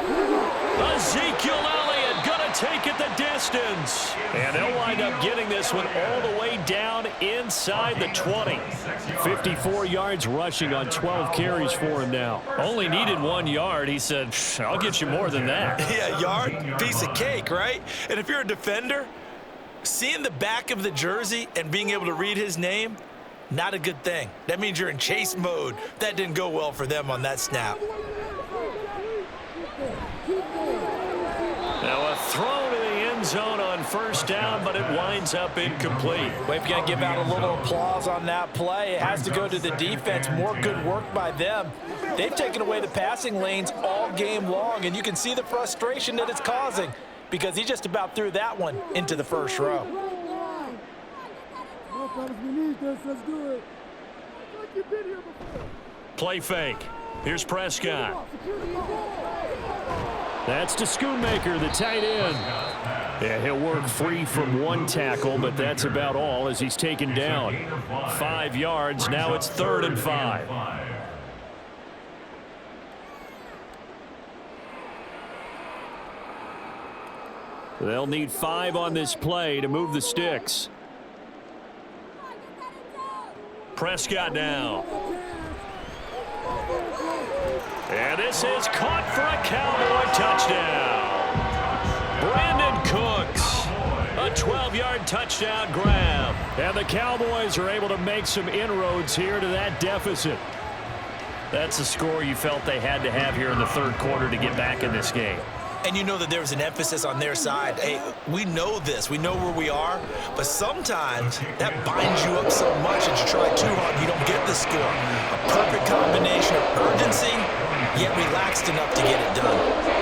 Ezekiel Elliott going to take it the distance. And they'll wind up getting this one all the way down inside the 20. 54 yards rushing on 12 carries for him now. Only needed 1 yard. He said, I'll get you more than that. Yeah, yard, piece of cake, right? And if you're a defender, seeing the back of the jersey and being able to read his name, not a good thing. That means you're in chase mode. That didn't go well for them on that snap. Now a throw to the end zone on 1st down, but it winds up incomplete. We've got to give out a little applause on that play. It has to go to the defense. More good work by them. They've taken away the passing lanes all game long, and you can see the frustration that it's causing because he just about threw that one into the 1st row. Play fake. Here's Prescott. That's to Schoonmaker, the tight end. Yeah, he'll work free from 1 tackle, but that's about all as he's taken down. 5 yards. Now it's 3rd and 5. They'll need 5 on this play to move the sticks. Prescott now. And this is caught for a Cowboy touchdown. Brandon Cooks. A 12-yard touchdown grab. And the Cowboys are able to make some inroads here to that deficit. That's the score you felt they had to have here in the 3rd quarter to get back in this game. And you know that there was an emphasis on their side. Hey, we know this. We know where we are. But sometimes that binds you up so much that you try too hard, you don't get the score. A perfect combination of urgency, yet relaxed enough to get it done.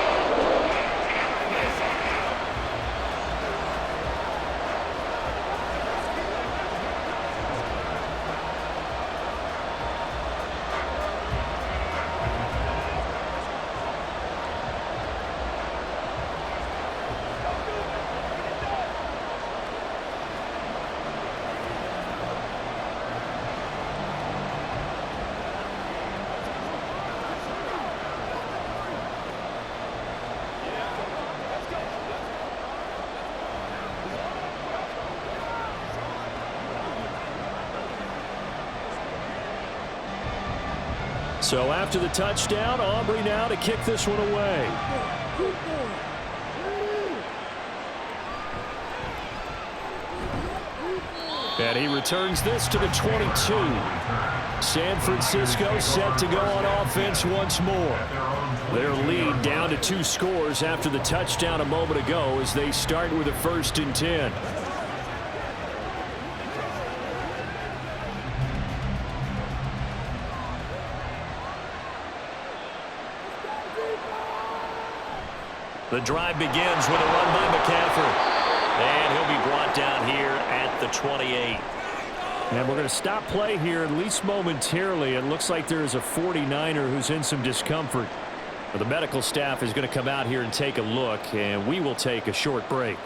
So after the touchdown, Aubrey now to kick this one away. And he returns this to the 22. San Francisco set to go on offense once more. Their lead down to 2 scores after the touchdown a moment ago as they start with a 1st and 10. The drive begins with a run by McCaffrey. And he'll be brought down here at the 28. And we're going to stop play here, at least momentarily. It looks like there is a 49er who's in some discomfort. But the medical staff is going to come out here and take a look, and we will take a short break.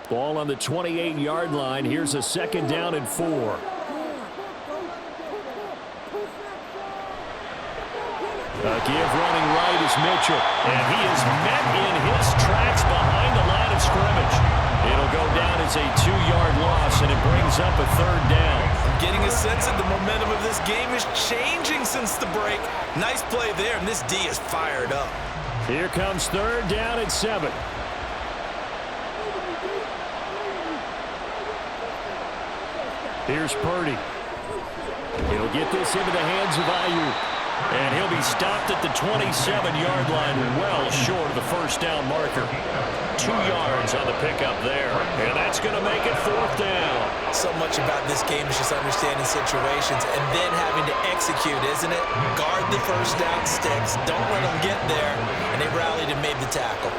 Ball on the 28-yard line. Here's a 2nd down and 4. A give running right is Mitchell. And he is met in his tracks behind the line of scrimmage. It'll go down as a 2-yard loss, and it brings up a 3rd down. I'm getting a sense that the momentum of this game is changing since the break. Nice play there, and this D is fired up. Here comes 3rd down and 7. Here's Purdy. He'll get this into the hands of Ayuk. And he'll be stopped at the 27-yard line, well short of the first down marker. 2 yards on the pickup there. And that's going to make it 4th down. So much about this game is just understanding situations and then having to execute, isn't it? Guard the first down sticks. Don't let them get there. And they rallied and made the tackle.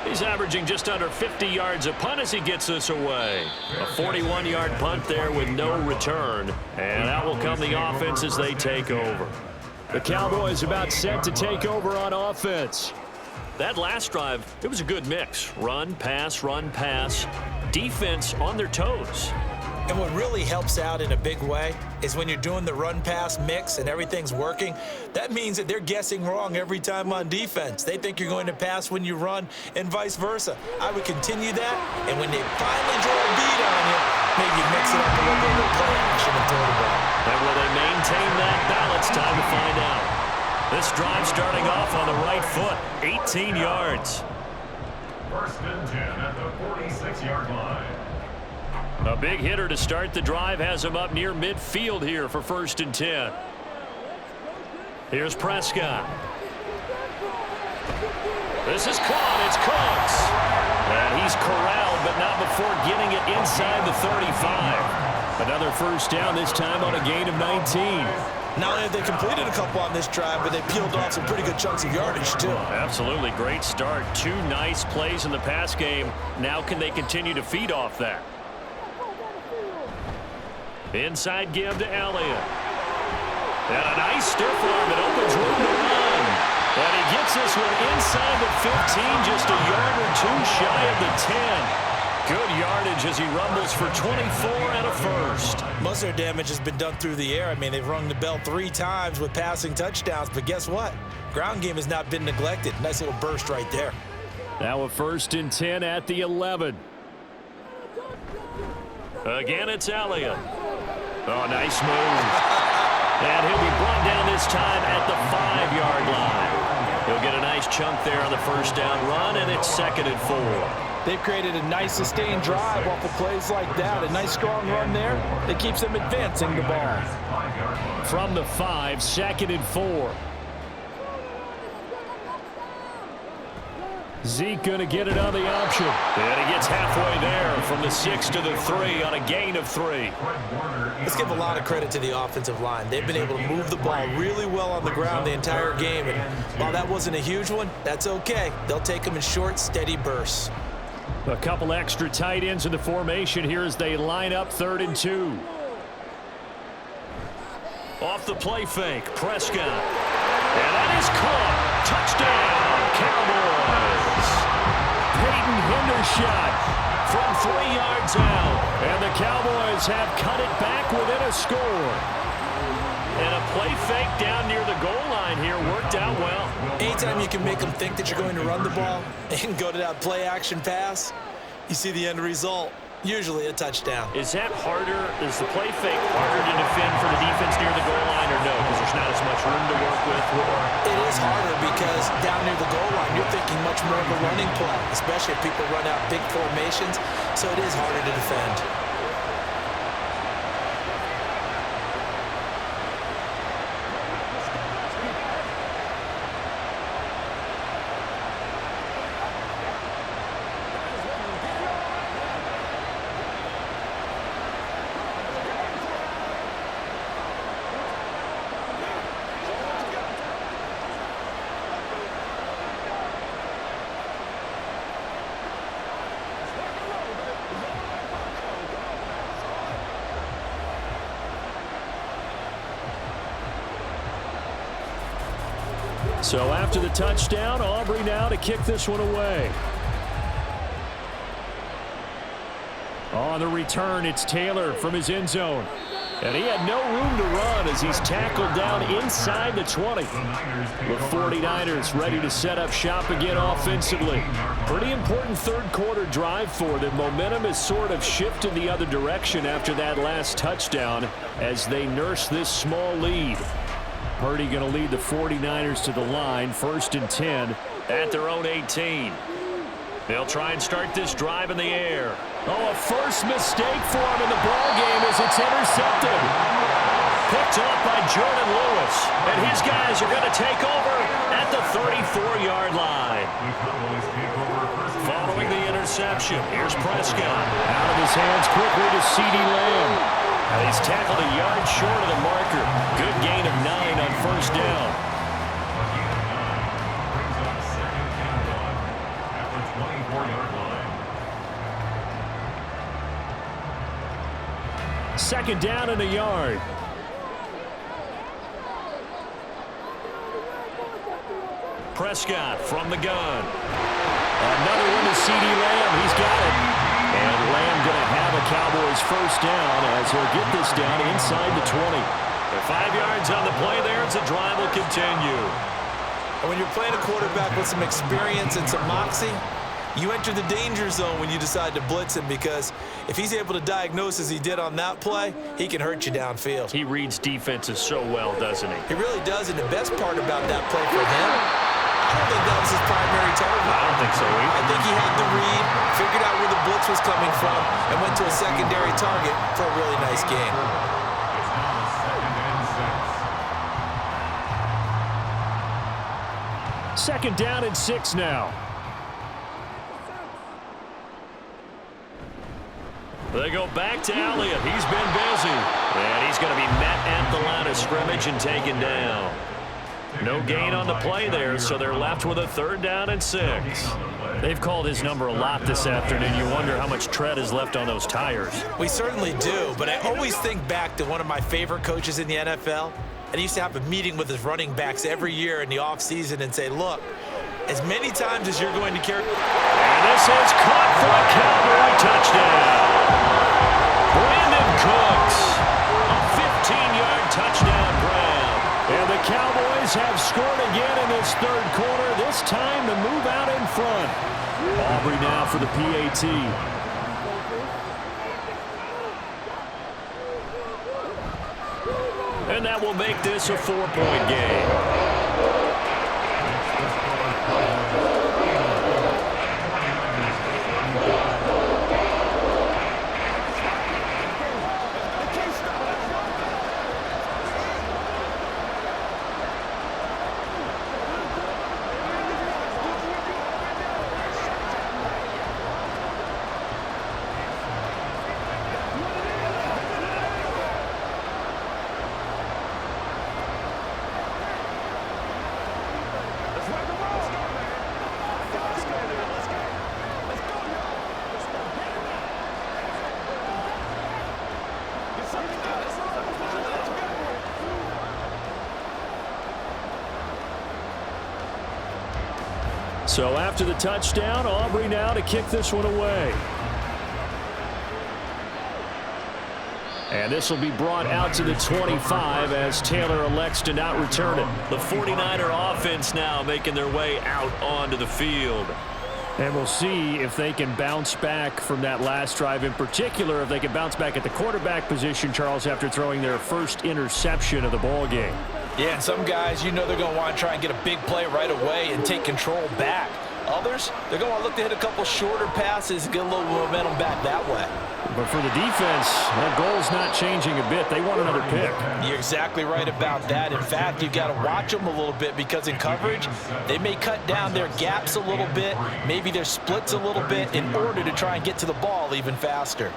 He's averaging just under 50 yards a punt as he gets this away. A 41-yard punt there with no return. And out will come the offense as they take over. The Cowboys about set to take over on offense. That last drive, it was a good mix. Run, pass, defense on their toes. And what really helps out in a big way is when you're doing the run-pass mix and everything's working, that means that they're guessing wrong every time on defense. They think you're going to pass when you run and vice versa. I would continue that, and when they finally draw a beat on you, maybe mix it up a little bit with play action and throw the ball. And will they maintain that balance? Time to find out. This drive starting off on the right foot, 18 yards. 1st and 10 at the 46-yard line. A big hitter to start the drive has him up near midfield here for 1st and 10. Here's Prescott. This is caught. It's Cooks. And he's corralled, but not before getting it inside the 35. Another first down, this time on a gain of 19. Not only have they completed a couple on this drive, but they peeled off some pretty good chunks of yardage, too. Absolutely. Great start. 2 nice plays in the pass game. Now can they continue to feed off that? Inside give to Elliott. And a nice stiff arm. It opens room to run. And he gets this one inside the 15, just a yard or 2 shy of the 10. Good yardage as he rumbles for 24 and a first. Most of their damage has been done through the air. I mean, they've rung the bell 3 times with passing touchdowns, but guess what? Ground game has not been neglected. Nice little burst right there. Now a 1st and 10 at the 11. Again, it's Elliott. Oh, nice move. And he'll be brought down this time at the 5-yard line. He'll get a nice chunk there on the first down run, and it's 2nd and 4. They've created a nice sustained drive off of plays like that. A nice strong run there that keeps them advancing the ball. From the 5, 2nd and 4. Zeke going to get it on the option. And he gets halfway there from the 6 to the 3 on a gain of 3. Let's give a lot of credit to the offensive line. They've been able to move the ball really well on the ground the entire game. And while that wasn't a huge one, that's okay. They'll take them in short, steady bursts. A couple extra tight ends in the formation here as they line up 3rd and 2. Off the play fake, Prescott. And that is caught. Touchdown, Cowboys. Peyton Hendershot from 3 yards out. And the Cowboys have cut it back within a score. And a play fake down near the goal line here worked out well. Anytime you can make them think that you're going to run the ball and go to that play-action pass, you see the end result, usually a touchdown. Is that harder? Is the play fake harder to defend for the defense near the goal line or no? Because there's not as much room to work with? It is harder because down near the goal line, you're thinking much more of a running play, especially if people run out big formations, so it is harder to defend. So after the touchdown, Aubrey now to kick this one away. On the return, it's Taylor from his end zone. And he had no room to run as he's tackled down inside the 20. The 49ers ready to set up shop again offensively. Pretty important third quarter drive for them. Momentum has sort of shifted the other direction after that last touchdown as they nurse this small lead. Purdy going to lead the 49ers to the line, 1st and 10 at their own 18. They'll try and start this drive in the air. Oh, a first mistake for him in the ball game as it's intercepted. Picked up by Jordan Lewis. And his guys are going to take over at the 34-yard line. The Cowboys take over first and Following 10. the interception, here's Prescott. Out of his hands quickly to CeeDee Lamb. And he's tackled a yard short of the marker. Good gain of 9 on first down. A gain of 9 brings up second and 1 at the 24-yard line. Second down and a yard. Prescott from the gun. Another one to CeeDee Lamb. He's got it. And Lamb going to have a Cowboys first down as he'll get this down inside the 20. They're 5 yards on the play there as the drive will continue. And when you're playing a quarterback with some experience and some moxie, you enter the danger zone when you decide to blitz him, because if he's able to diagnose as he did on that play, he can hurt you downfield. He reads defenses so well, doesn't he? He really does, and the best part about that play for him, I don't think that was his primary target. I don't think so either. I think he had the read, figured out where the blitz was coming from, and went to a secondary target for a really nice game. It's now second and 6. Second down and 6 now. They go back to Elliott. He's been busy. And he's going to be met at the line of scrimmage and taken down. No gain on the play there, so they're left with a third down and 6. They've called his number a lot this afternoon. You wonder how much tread is left on those tires. We certainly do, but I always think back to one of my favorite coaches in the NFL, and he used to have a meeting with his running backs every year in the offseason and say, look, as many times as you're going to carry... And this is caught for a Cowboy touchdown. Brandon Cooks, a 15-yard touchdown grab. And the Cowboys have scored again in this third quarter, this time to move out in front. Aubrey now for the PAT. And that will make this a 4-point game. So after the touchdown, Aubrey now to kick this one away. And this will be brought out to the 25 as Taylor elects to not return it. The 49er offense now making their way out onto the field. And we'll see if they can bounce back from that last drive, in particular if they can bounce back at the quarterback position, Charles, after throwing their first interception of the ball game. Yeah, and some guys, you know they're going to want to try and get a big play right away and take control back. Others, they're going to look to hit a couple shorter passes and get a little momentum back that way. But for the defense, that goal's not changing a bit. They want another pick. You're exactly right about that. In fact, you've got to watch them a little bit, because in coverage, they may cut down their gaps a little bit, maybe their splits a little bit, in order to try and get to the ball even faster.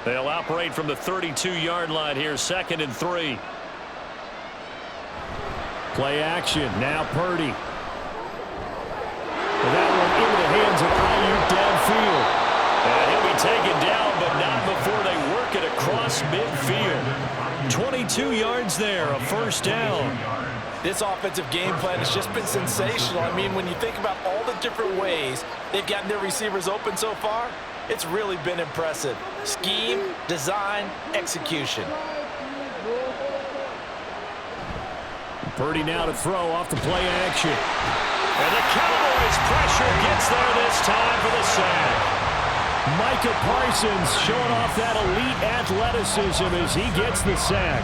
They'll operate from the 32-yard line here, 2nd and 3. Play action, now Purdy. And that one into the hands of Ayuk downfield. And he'll be taken down, but not before they work it across midfield. 22 yards there, a first down. This offensive game plan has just been sensational. I mean, when you think about all the different ways they've gotten their receivers open so far, it's really been impressive. Scheme, design, execution. Purdy now to throw off the play action. And the Cowboys pressure gets there this time for the sack. Micah Parsons showing off that elite athleticism as he gets the sack.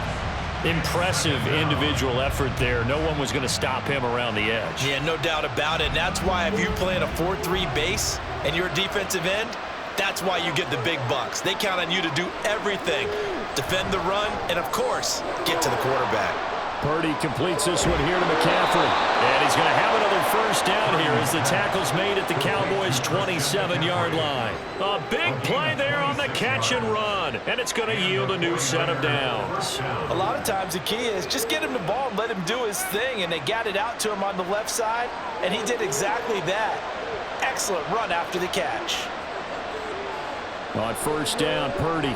Impressive individual effort there. No one was going to stop him around the edge. Yeah, no doubt about it. And that's why if you're playing a 4-3 base and you're a defensive end, That's why you get the big bucks. They count on you to do everything. Defend the run, and of course, get to the quarterback. Purdy completes this one here to McCaffrey. And he's going to have another first down here as the tackle's made at the Cowboys' 27-yard line. A big play there on the catch and run. And it's going to yield a new set of downs. A lot of times the key is just get him the ball and let him do his thing. And they got it out to him on the left side, and he did exactly that. Excellent run after the catch. On first down, Purdy.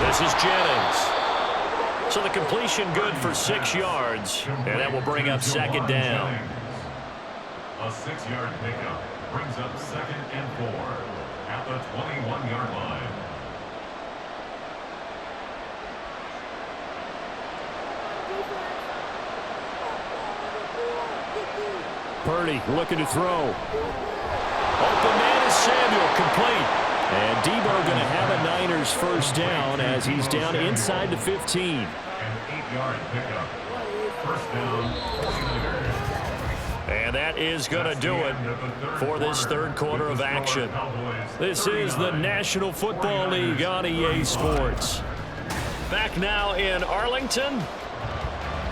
This is Jennings. So the completion good for 6 yards, and that will bring up second down. A 6-yard pickup brings up 2nd and 4 at the 21-yard line. Purdy looking to throw. Open man is Samuel, complete. And Debo going to have a Niners first down as he's down inside the 15. An 8-yard pickup. First down, 49ers. And that is going to do it for this third quarter of action. This is the National Football League on EA Sports. Back now in Arlington.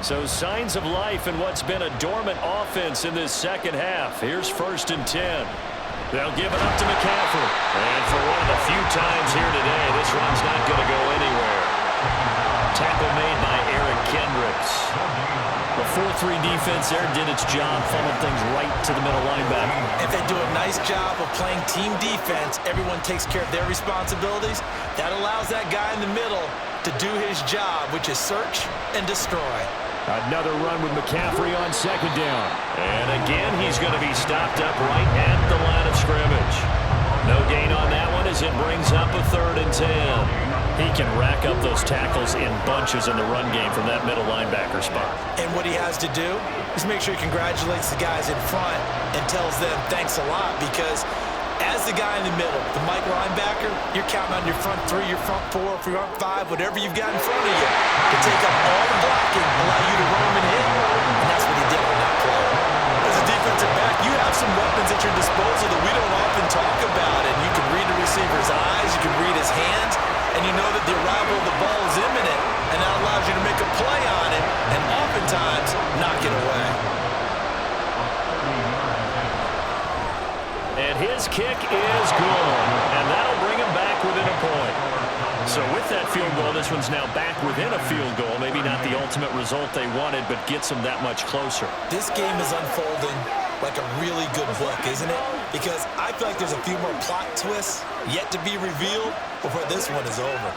So signs of life in what's been a dormant offense in this second half. Here's 1st and 10. They'll give it up to McCaffrey. And for one of the few times here today, this run's not going to go anywhere. Tackle made by Eric Kendricks. The 4-3 defense there did its job, funneled things right to the middle linebacker. If they do a nice job of playing team defense, everyone takes care of their responsibilities. That allows that guy in the middle to do his job, which is search and destroy. Another run with McCaffrey on second down. And again, he's going to be stopped up right at the line of scrimmage. No gain on that one as it brings up a 3rd and 10. He can rack up those tackles in bunches in the run game from that middle linebacker spot. And what he has to do is make sure he congratulates the guys in front and tells them thanks a lot, because as the guy in the middle, the Mike linebacker, you're counting on your front 3, your front 4, your front 5, whatever you've got in front of you to take up all the blocking, allow you to roam and hit. And that's what he did on that play. As a defensive back, you have some weapons at your disposal that we don't often talk about. And you can read the receiver's eyes, you can read his hands, and you know that the arrival of the ball is imminent, and that allows you to make a play on it and oftentimes knock it away. And his kick is good, and that'll bring him back within a point. So with that field goal, this one's now back within a field goal. Maybe not the ultimate result they wanted, but gets them that much closer. This game is unfolding like a really good book, isn't it? Because I feel like there's a few more plot twists yet to be revealed before this one is over.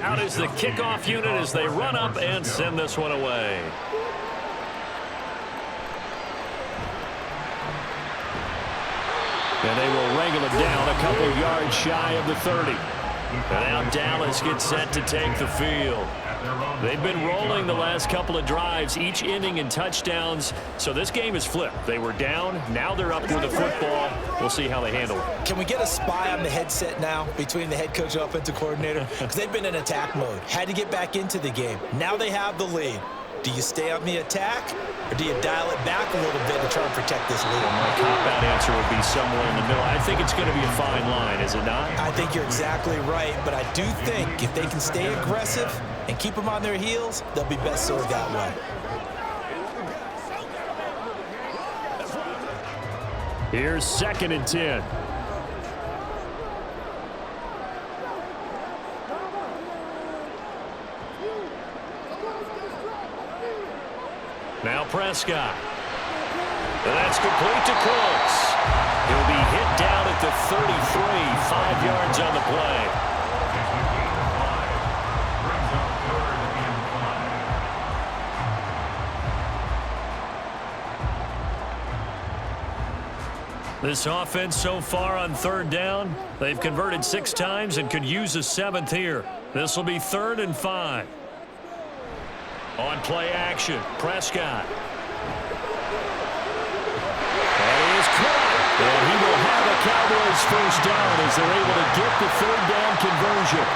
Out is the kickoff unit as they run up and send this one away. And they will wrangle it down a couple yards shy of the 30. And now Dallas gets set to take the field. They've been rolling the last couple of drives, each ending in touchdowns. So this game is flipped. They were down. Now they're up with the football. We'll see how they handle it. Can we get a spy on the headset now between the head coach and offensive coordinator? Because they've been in attack mode. Had to get back into the game. Now they have the lead. Do you stay on the attack, or do you dial it back a little bit to try and protect this lead? Well, my cop-out answer would be somewhere in the middle. I think it's going to be a fine line, is it not? I think you're exactly right, but I do think if they can stay aggressive and keep them on their heels, they'll be best served that way. Here's 2nd and 10. Now Prescott. And that's complete to Cooks. He'll be hit down at the 33, 5 yards on the play. This offense so far on third down, they've converted 6 times and could use a 7th here. This will be 3rd and 5. On play action, Prescott. That is caught. And he will have a Cowboys first down as they're able to get the 3rd down conversion.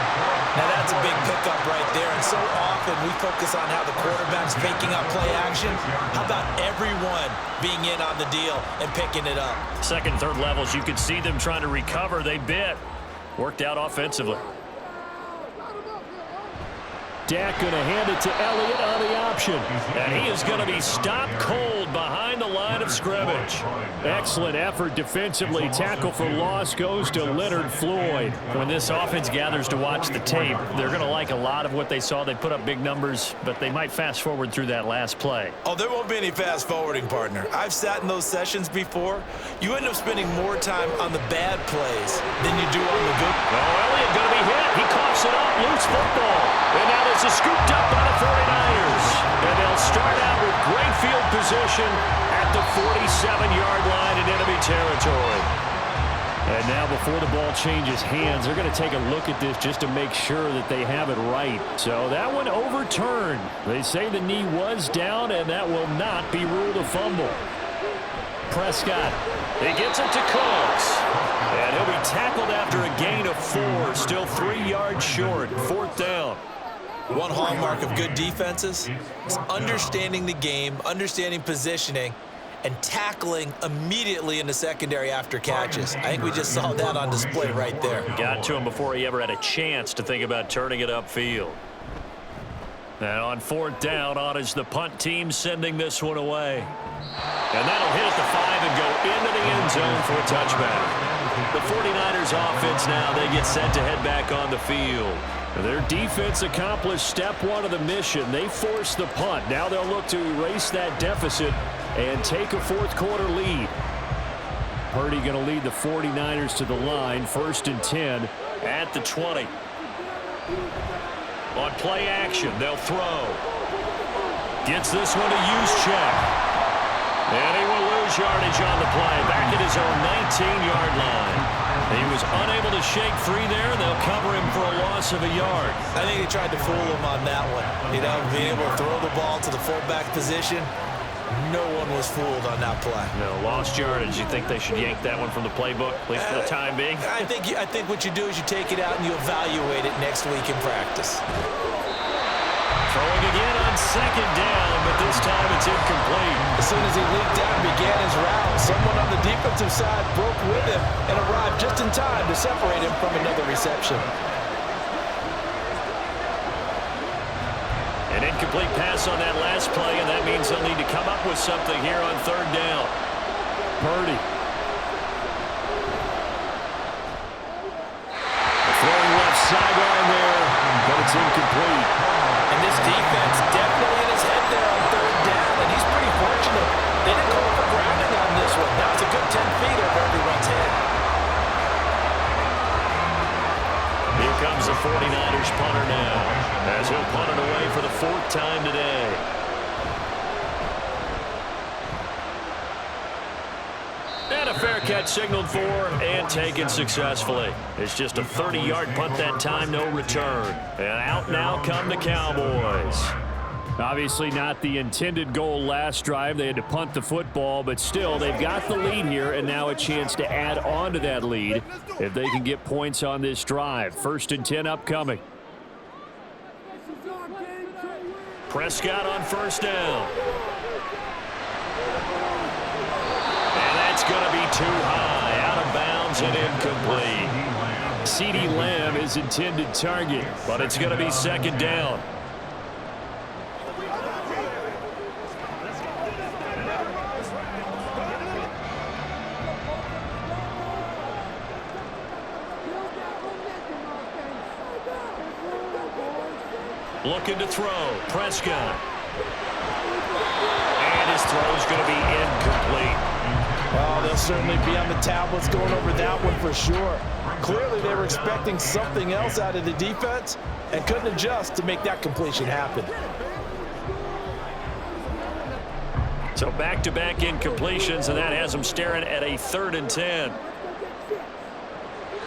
Now that's a big pickup right there, and so often we focus on how the quarterback's faking up play action. How about everyone being in on the deal and picking it up? Second, third levels, you could see them trying to recover. They bit. Worked out offensively. Dak going to hand it to Elliott on the option. And he is going to be stopped cold behind the line of scrimmage. Excellent effort defensively. Tackle for loss goes to Leonard Floyd. When this offense gathers to watch the tape, they're going to like a lot of what they saw. They put up big numbers, but they might fast forward through that last play. Oh, there won't be any fast forwarding, partner. I've sat in those sessions before. You end up spending more time on the bad plays than you do on the good. Oh, Elliott going to be hit. He coughs it up. Loose football. And now this is scooped up by the 49ers. And they'll start out with great field position at the 47-yard line in enemy territory. And now before the ball changes hands, they're going to take a look at this just to make sure that they have it right. So that one overturned. They say the knee was down, and that will not be ruled a fumble. Prescott, he gets it to Cooks. And he'll be tackled after a gain of 4, still 3 yards short, 4th down. One hallmark of good defenses is understanding the game, understanding positioning, and tackling immediately in the secondary after catches. I think we just saw that on display right there. Got to him before he ever had a chance to think about turning it upfield. And on 4th down, on is the punt team sending this one away. And that'll hit at the 5 and go into the end zone for a touchback. The 49ers offense now, they get set to head back on the field. Their defense accomplished step 1 of the mission. They forced the punt. Now they'll look to erase that deficit and take a 4th quarter lead. Purdy going to lead the 49ers to the line, 1st and 10 at the 20. On play action, they'll throw. Gets this one to Juszczyk. And he will lose yardage on the play. Back at his own 19-yard line. He was unable to shake free there. They'll cover him for a loss of a yard. I think he tried to fool him on that one. You know, being able to throw the ball to the fullback position. No one was fooled on that play. No, lost yardage. You think they should yank that one from the playbook, at least for the time being? I think what you do is you take it out and you evaluate it next week in practice. Throwing again on 2nd down, but this time it's incomplete. As soon as he leaped out and began his route, someone on the defensive side broke with him and arrived just in time to separate him from another reception. An incomplete pass on that last play, and that means they'll need to come up with something here on 3rd down. Purdy. Throwing left sideline there, but it's incomplete. And this defense definitely in his head there on 3rd down, and he's pretty fortunate. They didn't call for grounding on this one. Now it's a good 10 feet over everyone's head. Here comes the 49ers punter now, as he'll punt it away for the 4th time today. And a fair catch signaled for and taken successfully. It's just a 30-yard punt that time, no return. And out now come the Cowboys. Obviously not the intended goal last drive. They had to punt the football, but still they've got the lead here and now a chance to add on to that lead if they can get points on this drive. 1st and 10 upcoming. Prescott on 1st down. And that's going to be too high, out of bounds and incomplete. CeeDee Lamb is intended target, but it's going to be 2nd down. Looking to throw, Prescott. And his throw's going to be incomplete. Well, they'll certainly be on the tablets going over that one for sure. Clearly they were expecting something else out of the defense and couldn't adjust to make that completion happen. So back-to-back incompletions, and that has him staring at a 3rd and 10.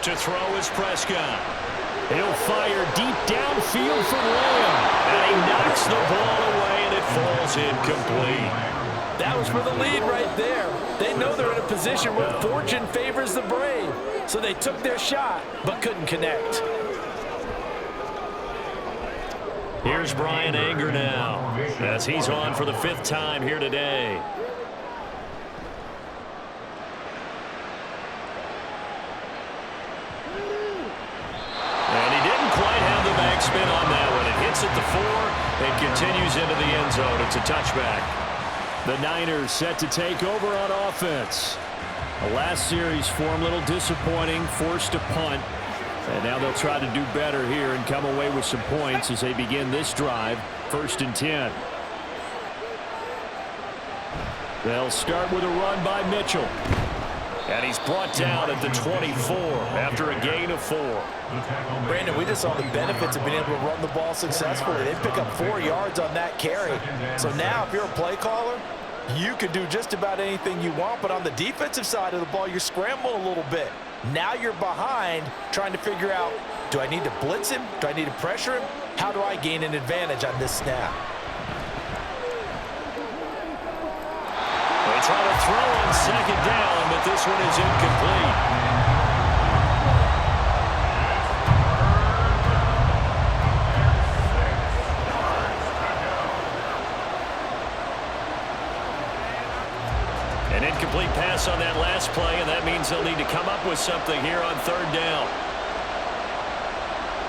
To throw is Prescott. He'll fire deep downfield for Lamb. And he knocks the ball away, and it falls incomplete. That was for the lead right there. They know they're in a position where fortune favors the brave. So they took their shot, but couldn't connect. Here's Brian Anger now, as he's on for the 5th time here today. And he didn't quite have the backspin on that one. It hits at the 4 and continues into the end zone. It's a touchback. The Niners set to take over on offense. The last series for him, a little disappointing, forced a punt. And now they'll try to do better here and come away with some points as they begin this drive, 1st and 10. They'll start with a run by Mitchell. And he's brought down at the 24 after a gain of 4. Brandon, we just saw the benefits of being able to run the ball successfully. They pick up 4 yards on that carry. So now if you're a play caller, you can do just about anything you want. But on the defensive side of the ball, you're scrambling a little bit. Now you're behind trying to figure out, do I need to blitz him? Do I need to pressure him? How do I gain an advantage on this snap? They try to throw on 2nd down, but this one is incomplete. An incomplete pass on that last play, and that means they'll need to come up with something here on 3rd down.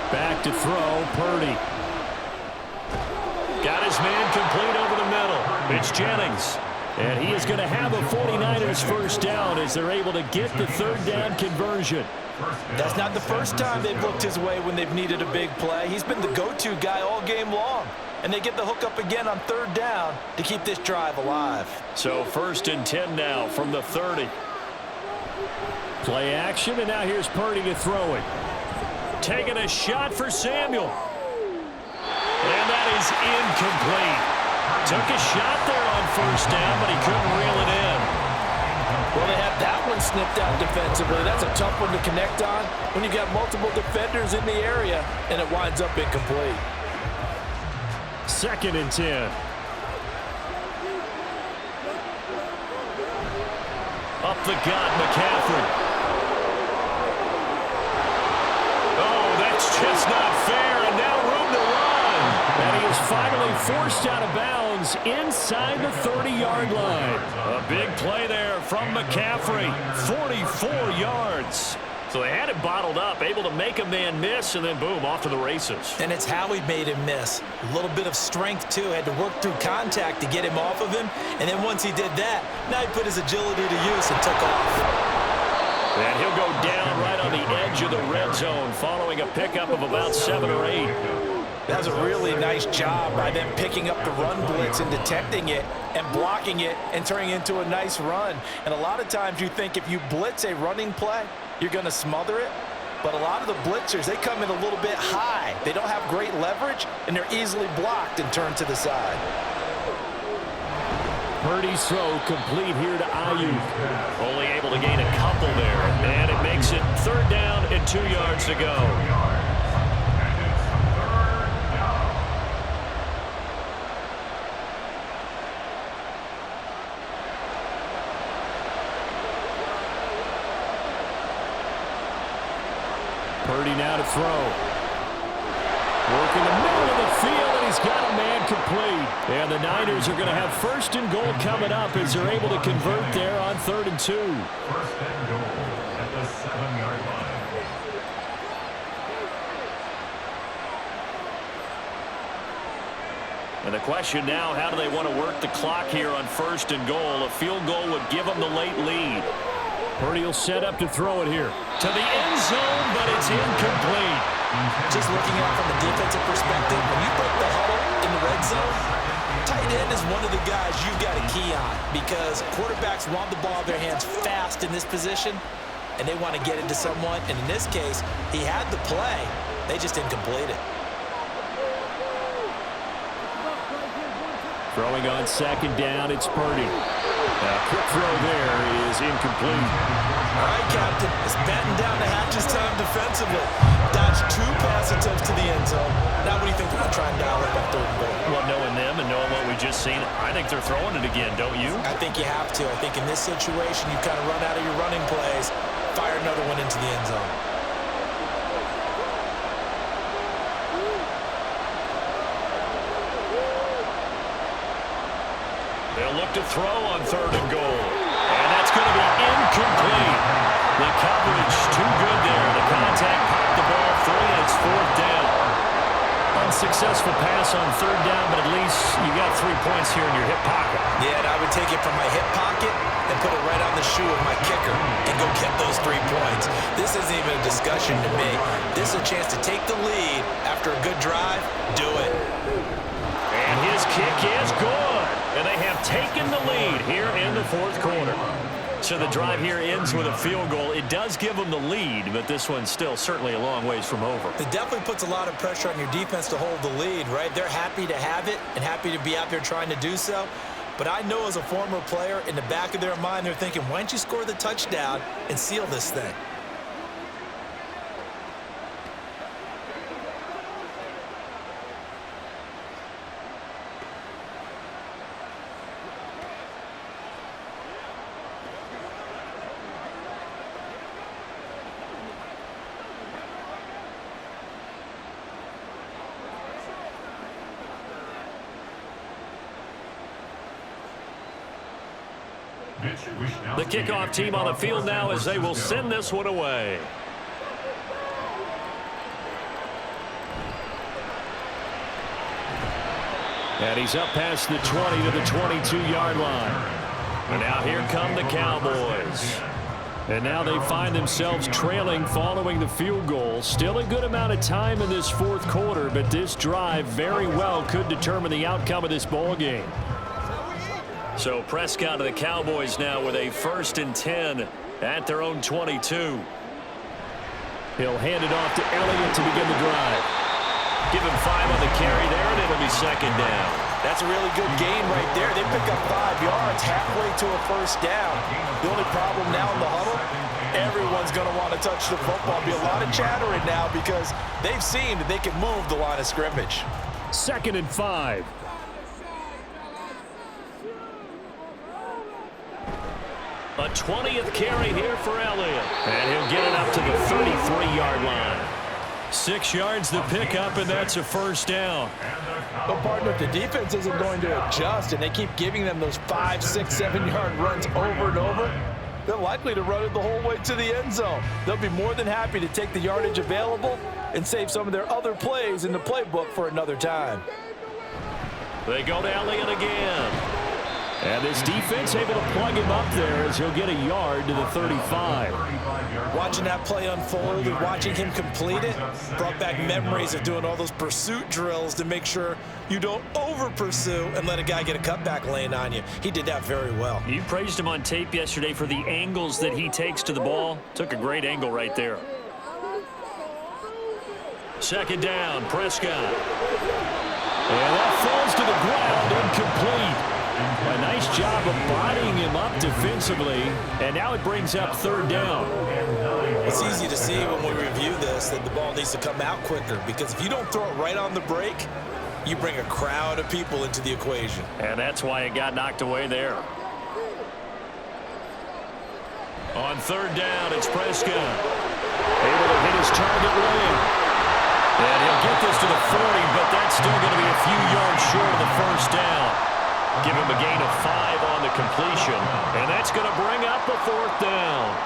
Back to throw, Purdy. Got his man complete over the middle. It's Jennings. And he is going to have a 49ers 1st down as they're able to get the 3rd down conversion. That's not the first time they've looked his way when they've needed a big play. He's been the go-to guy all game long. And they get the hook up again on 3rd down to keep this drive alive. So 1st and 10 now from the 30. Play action, and now here's Purdy to throw it. Taking a shot for Samuel. And that is incomplete. Took a shot there on 1st down, but he couldn't reel it in. Well, they have that one snipped out defensively. That's a tough one to connect on when you got multiple defenders in the area, and it winds up incomplete. 2nd and 10. Up the gut, McCaffrey. Oh, that's just not fair, and now room to run. And he is finally forced out of bounds inside the 30-yard line. A big play there from McCaffrey, 44 yards. So they had it bottled up, able to make a man miss, and then boom, off to the races. And it's how he made him miss. A little bit of strength, too. Had to work through contact to get him off of him. And then once he did that, now he put his agility to use and took off. And he'll go down right on the edge of the red zone following a pickup of about 7 or 8. That was a really nice job by them picking up the run blitz and detecting it and blocking it and turning it into a nice run. And a lot of times you think if you blitz a running play, you're going to smother it. But a lot of the blitzers, they come in a little bit high. They don't have great leverage, and they're easily blocked and turned to the side. Purdy's throw complete here to Ayuk. Only able to gain a couple there. And it makes it 3rd down and 2 yards to go. Purdy now to throw. Working the middle of the field, and he's got a man complete. And the Niners are going to have 1st and goal coming up as they're able to convert there on 3rd and 2. 1st and goal at the 7-yard line. And the question now, how do they want to work the clock here on 1st and goal? A field goal would give them the late lead. Purdy will set up to throw it here. To the end zone, but it's incomplete. Just looking out from a defensive perspective, when you break the huddle in the red zone, tight end is one of the guys you've got to key on because quarterbacks want the ball in their hands fast in this position, and they want to get it to someone. And in this case, he had the play. They just didn't complete it. Throwing on second down, it's Purdy. Now, quick throw there is incomplete. All right, Captain. It's batten down the hatches time defensively. Dodged 2 pass attempts to the end zone. Now what do you think they're going to try and dial up on 3rd and goal? Well, knowing them and knowing what we just seen, I think they're throwing it again, don't you? I think you have to. I think in this situation, you kind of run out of your running plays, fire another one into the end zone. They'll look to throw on 3rd and goal. And that's going to be incomplete. The coverage too good there. The contact popped the ball free, and it's 4th down. Unsuccessful pass on 3rd down, but at least you got 3 points here in your hip pocket. Yeah, and I would take it from my hip pocket and put it right on the shoe of my kicker and go get those 3 points. This isn't even a discussion to me. This is a chance to take the lead after a good drive. Do it. And his kick is good. And they have taken the lead here in the 4th quarter. So the drive here ends with a field goal. It does give them the lead, but this one's still certainly a long ways from over. It definitely puts a lot of pressure on your defense to hold the lead, right? They're happy to have it and happy to be out there trying to do so. But I know as a former player, in the back of their mind, they're thinking, why don't you score the touchdown and seal this thing? The kickoff team on the field now as they will send this one away. And he's up past the 20 to the 22-yard line. And now here come the Cowboys. And now they find themselves trailing following the field goal. Still a good amount of time in this 4th quarter, but this drive very well could determine the outcome of this ball game. So Prescott of the Cowboys now with a 1st and 10 at their own 22. He'll hand it off to Elliott to begin the drive. Give him 5 on the carry there, and it'll be 2nd down. That's a really good gain right there. They pick up 5 yards halfway to a 1st down. The only problem now in the huddle, everyone's going to want to touch the football. Be a lot of chattering now because they've seen that they can move the line of scrimmage. 2nd and 5. A 20th carry here for Elliott. And he'll get it up to the 33-yard line. 6 yards the pickup, and that's a 1st down. But, partner, if the defense isn't going to adjust and they keep giving them those 5, 6, 7-yard runs over and over, they're likely to run it the whole way to the end zone. They'll be more than happy to take the yardage available and save some of their other plays in the playbook for another time. They go to Elliott again. And this defense able to plug him up there as he'll get a yard to the 35. Watching that play unfold and watching him complete it brought back memories of doing all those pursuit drills to make sure you don't over-pursue and let a guy get a cutback lane on you. He did that very well. You praised him on tape yesterday for the angles that he takes to the ball. Took a great angle right there. 2nd down, Prescott. And that falls to the ground, incomplete. A nice job of bodying him up defensively, and now it brings up 3rd down. It's easy to see when we review this that the ball needs to come out quicker because if you don't throw it right on the break, you bring a crowd of people into the equation. And that's why it got knocked away there. On 3rd down, it's Prescott. Able to hit his target lane. And he'll get this to the 40, but that's still going to be a few yards short of the 1st down. Give him a gain of 5 on the completion, and that's going to bring up a 4th down.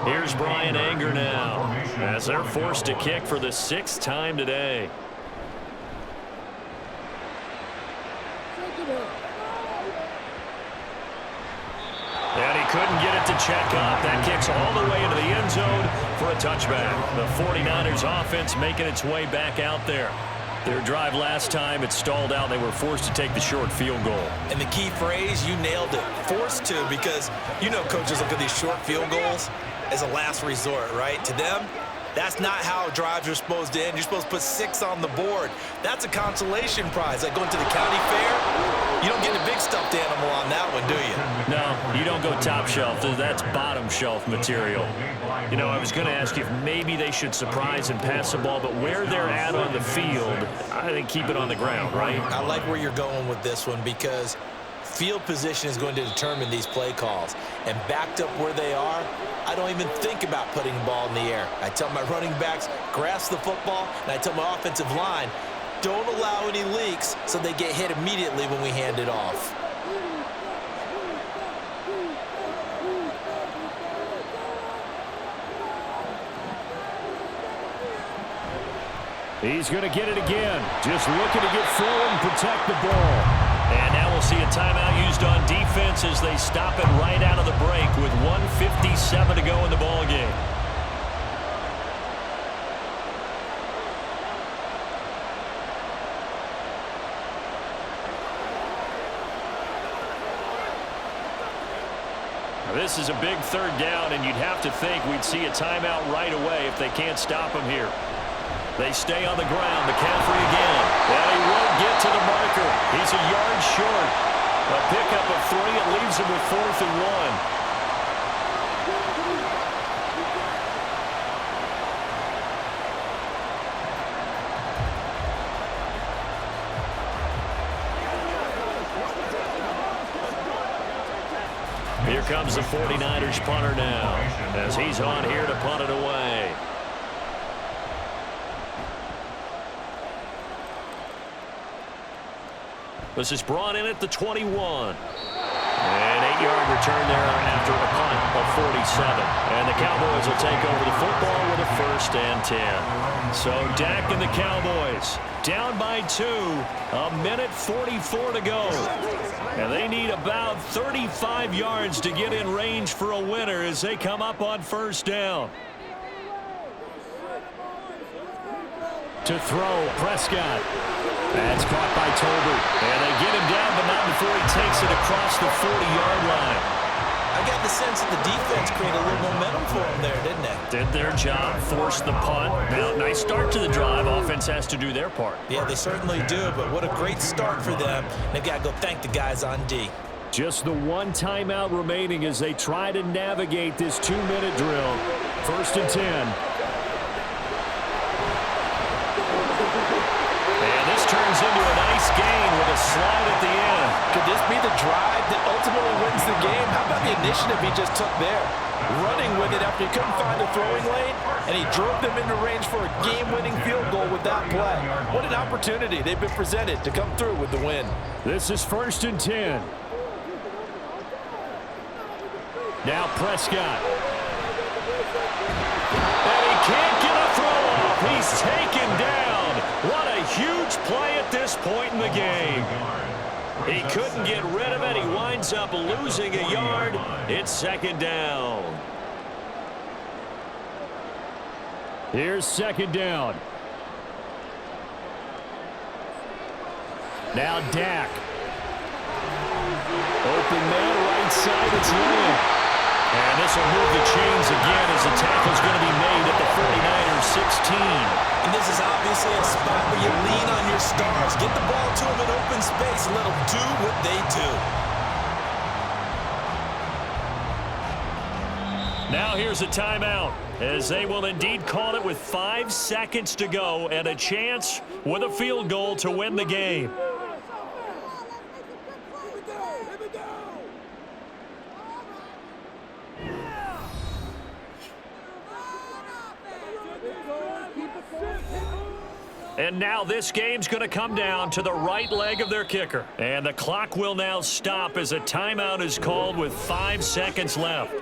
Here's Brian Anger now as they're forced to kick for the 6th time today. And he couldn't get it to check up. That kicks all the way into the end zone for a touchback. The 49ers offense making its way back out there. Their drive last time, it stalled out. They were forced to take the short field goal. And the key phrase, you nailed it. Forced to, because you know coaches look at these short field goals as a last resort, right? To them, That's not how drives are supposed to end. You're supposed to put 6 on the board. That's a consolation prize. Like going to the county fair, you don't get a big stuffed animal on that one, do you? No, you don't go top shelf. That's bottom shelf material. You know, I was going to ask you if maybe they should surprise and pass the ball, but where they're at on the field, I think keep it on the ground, right? I like where you're going with this one because field position is going to determine these play calls. And backed up where they are, I don't even think about putting the ball in the air. I tell my running backs, grasp the football, and I tell my offensive line, don't allow any leaks so they get hit immediately when we hand it off. He's going to get it again. Just looking to get forward and protect the ball. And now we'll see a timeout used on defense as they stop it right out of the break with 1:57 to go in the ball game. This is a big third down, and you'd have to think we'd see a timeout right away if they can't stop him here. They stay on the ground. McCaffrey again. And he won't get to the marker. He's a yard short. A pickup of 3. It leaves him with 4th and 1. Here comes the 49ers punter now as he's on here to punt it away. This is brought in at the 21. An 8-yard return there after a punt of 47. And the Cowboys will take over the football with a 1st and 10. So Dak and the Cowboys down by 2. 1:44 to go. And they need about 35 yards to get in range for a winner as they come up on 1st down. To throw, Prescott. That's caught by Tolbert. And they get him down, but not before he takes it across the 40-yard line. I got the sense that the defense created a little momentum for them there, didn't they? Did their job, forced the punt. Now, nice start to the drive. Offense has to do their part. Yeah, they certainly do, but what a great start for them. They got to go thank the guys on D. Just the one timeout remaining as they try to navigate this 2-minute drill. 1st and 10. Turns into a nice gain with a slide at the end. Could this be the drive that ultimately wins the game? How about the initiative he just took there? Running with it after he couldn't find a throwing lane, and he drove them into range for a game-winning field goal with that play. What an opportunity they've been presented to come through with the win. This is 1st and 10. Now Prescott. And he can't get a throw off. He's taken down. What a huge play at this point in the game. He couldn't get rid of it. He winds up losing a yard. It's 2nd down. Here's 2nd down. Now Dak. Open man right side. It's Lynn. And this will move the chains again as the tackle's going to be made at the 49ers 16. And this is obviously a spot where you lean on your stars. Get the ball to them in open space and let them do what they do. Now here's a timeout as they will indeed call it with 5 seconds to go and a chance with a field goal to win the game. And now this game's going to come down to the right leg of their kicker. And the clock will now stop as a timeout is called with 5 seconds left.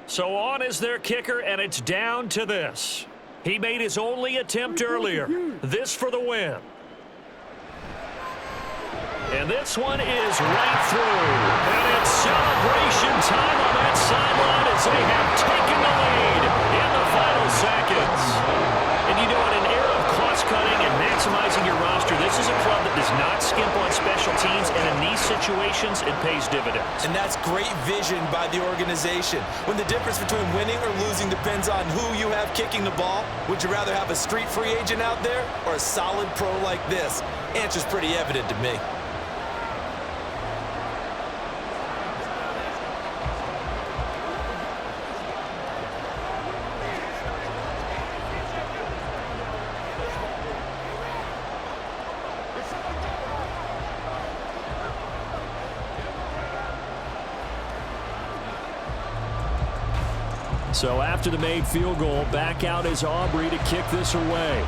So on is their kicker, and it's down to this. He made his only attempt earlier. This for the win. And this one is right through. And it's celebration time on that sideline as they have taken the lead in the final seconds. And you know, in an era of cost-cutting and maximizing your roster, this is a club that does not skimp on special teams, and in these situations, it pays dividends. And that's great vision by the organization. When the difference between winning or losing depends on who you have kicking the ball, would you rather have a street free agent out there or a solid pro like this? Answer's pretty evident to me. So after the made field goal, back out is Aubrey to kick this away.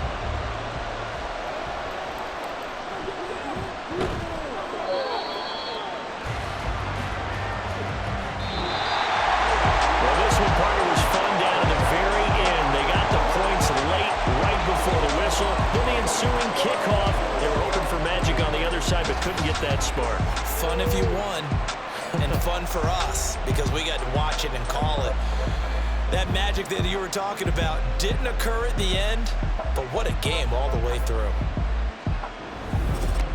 Well, this one, partner, was fun down to the very end. They got the points late, right before the whistle. Then the ensuing kickoff. They were hoping for magic on the other side, but couldn't get that spark. Fun if you won, and fun for us because we got to watch it and call it. That magic that you were talking about didn't occur at the end, but what a game all the way through.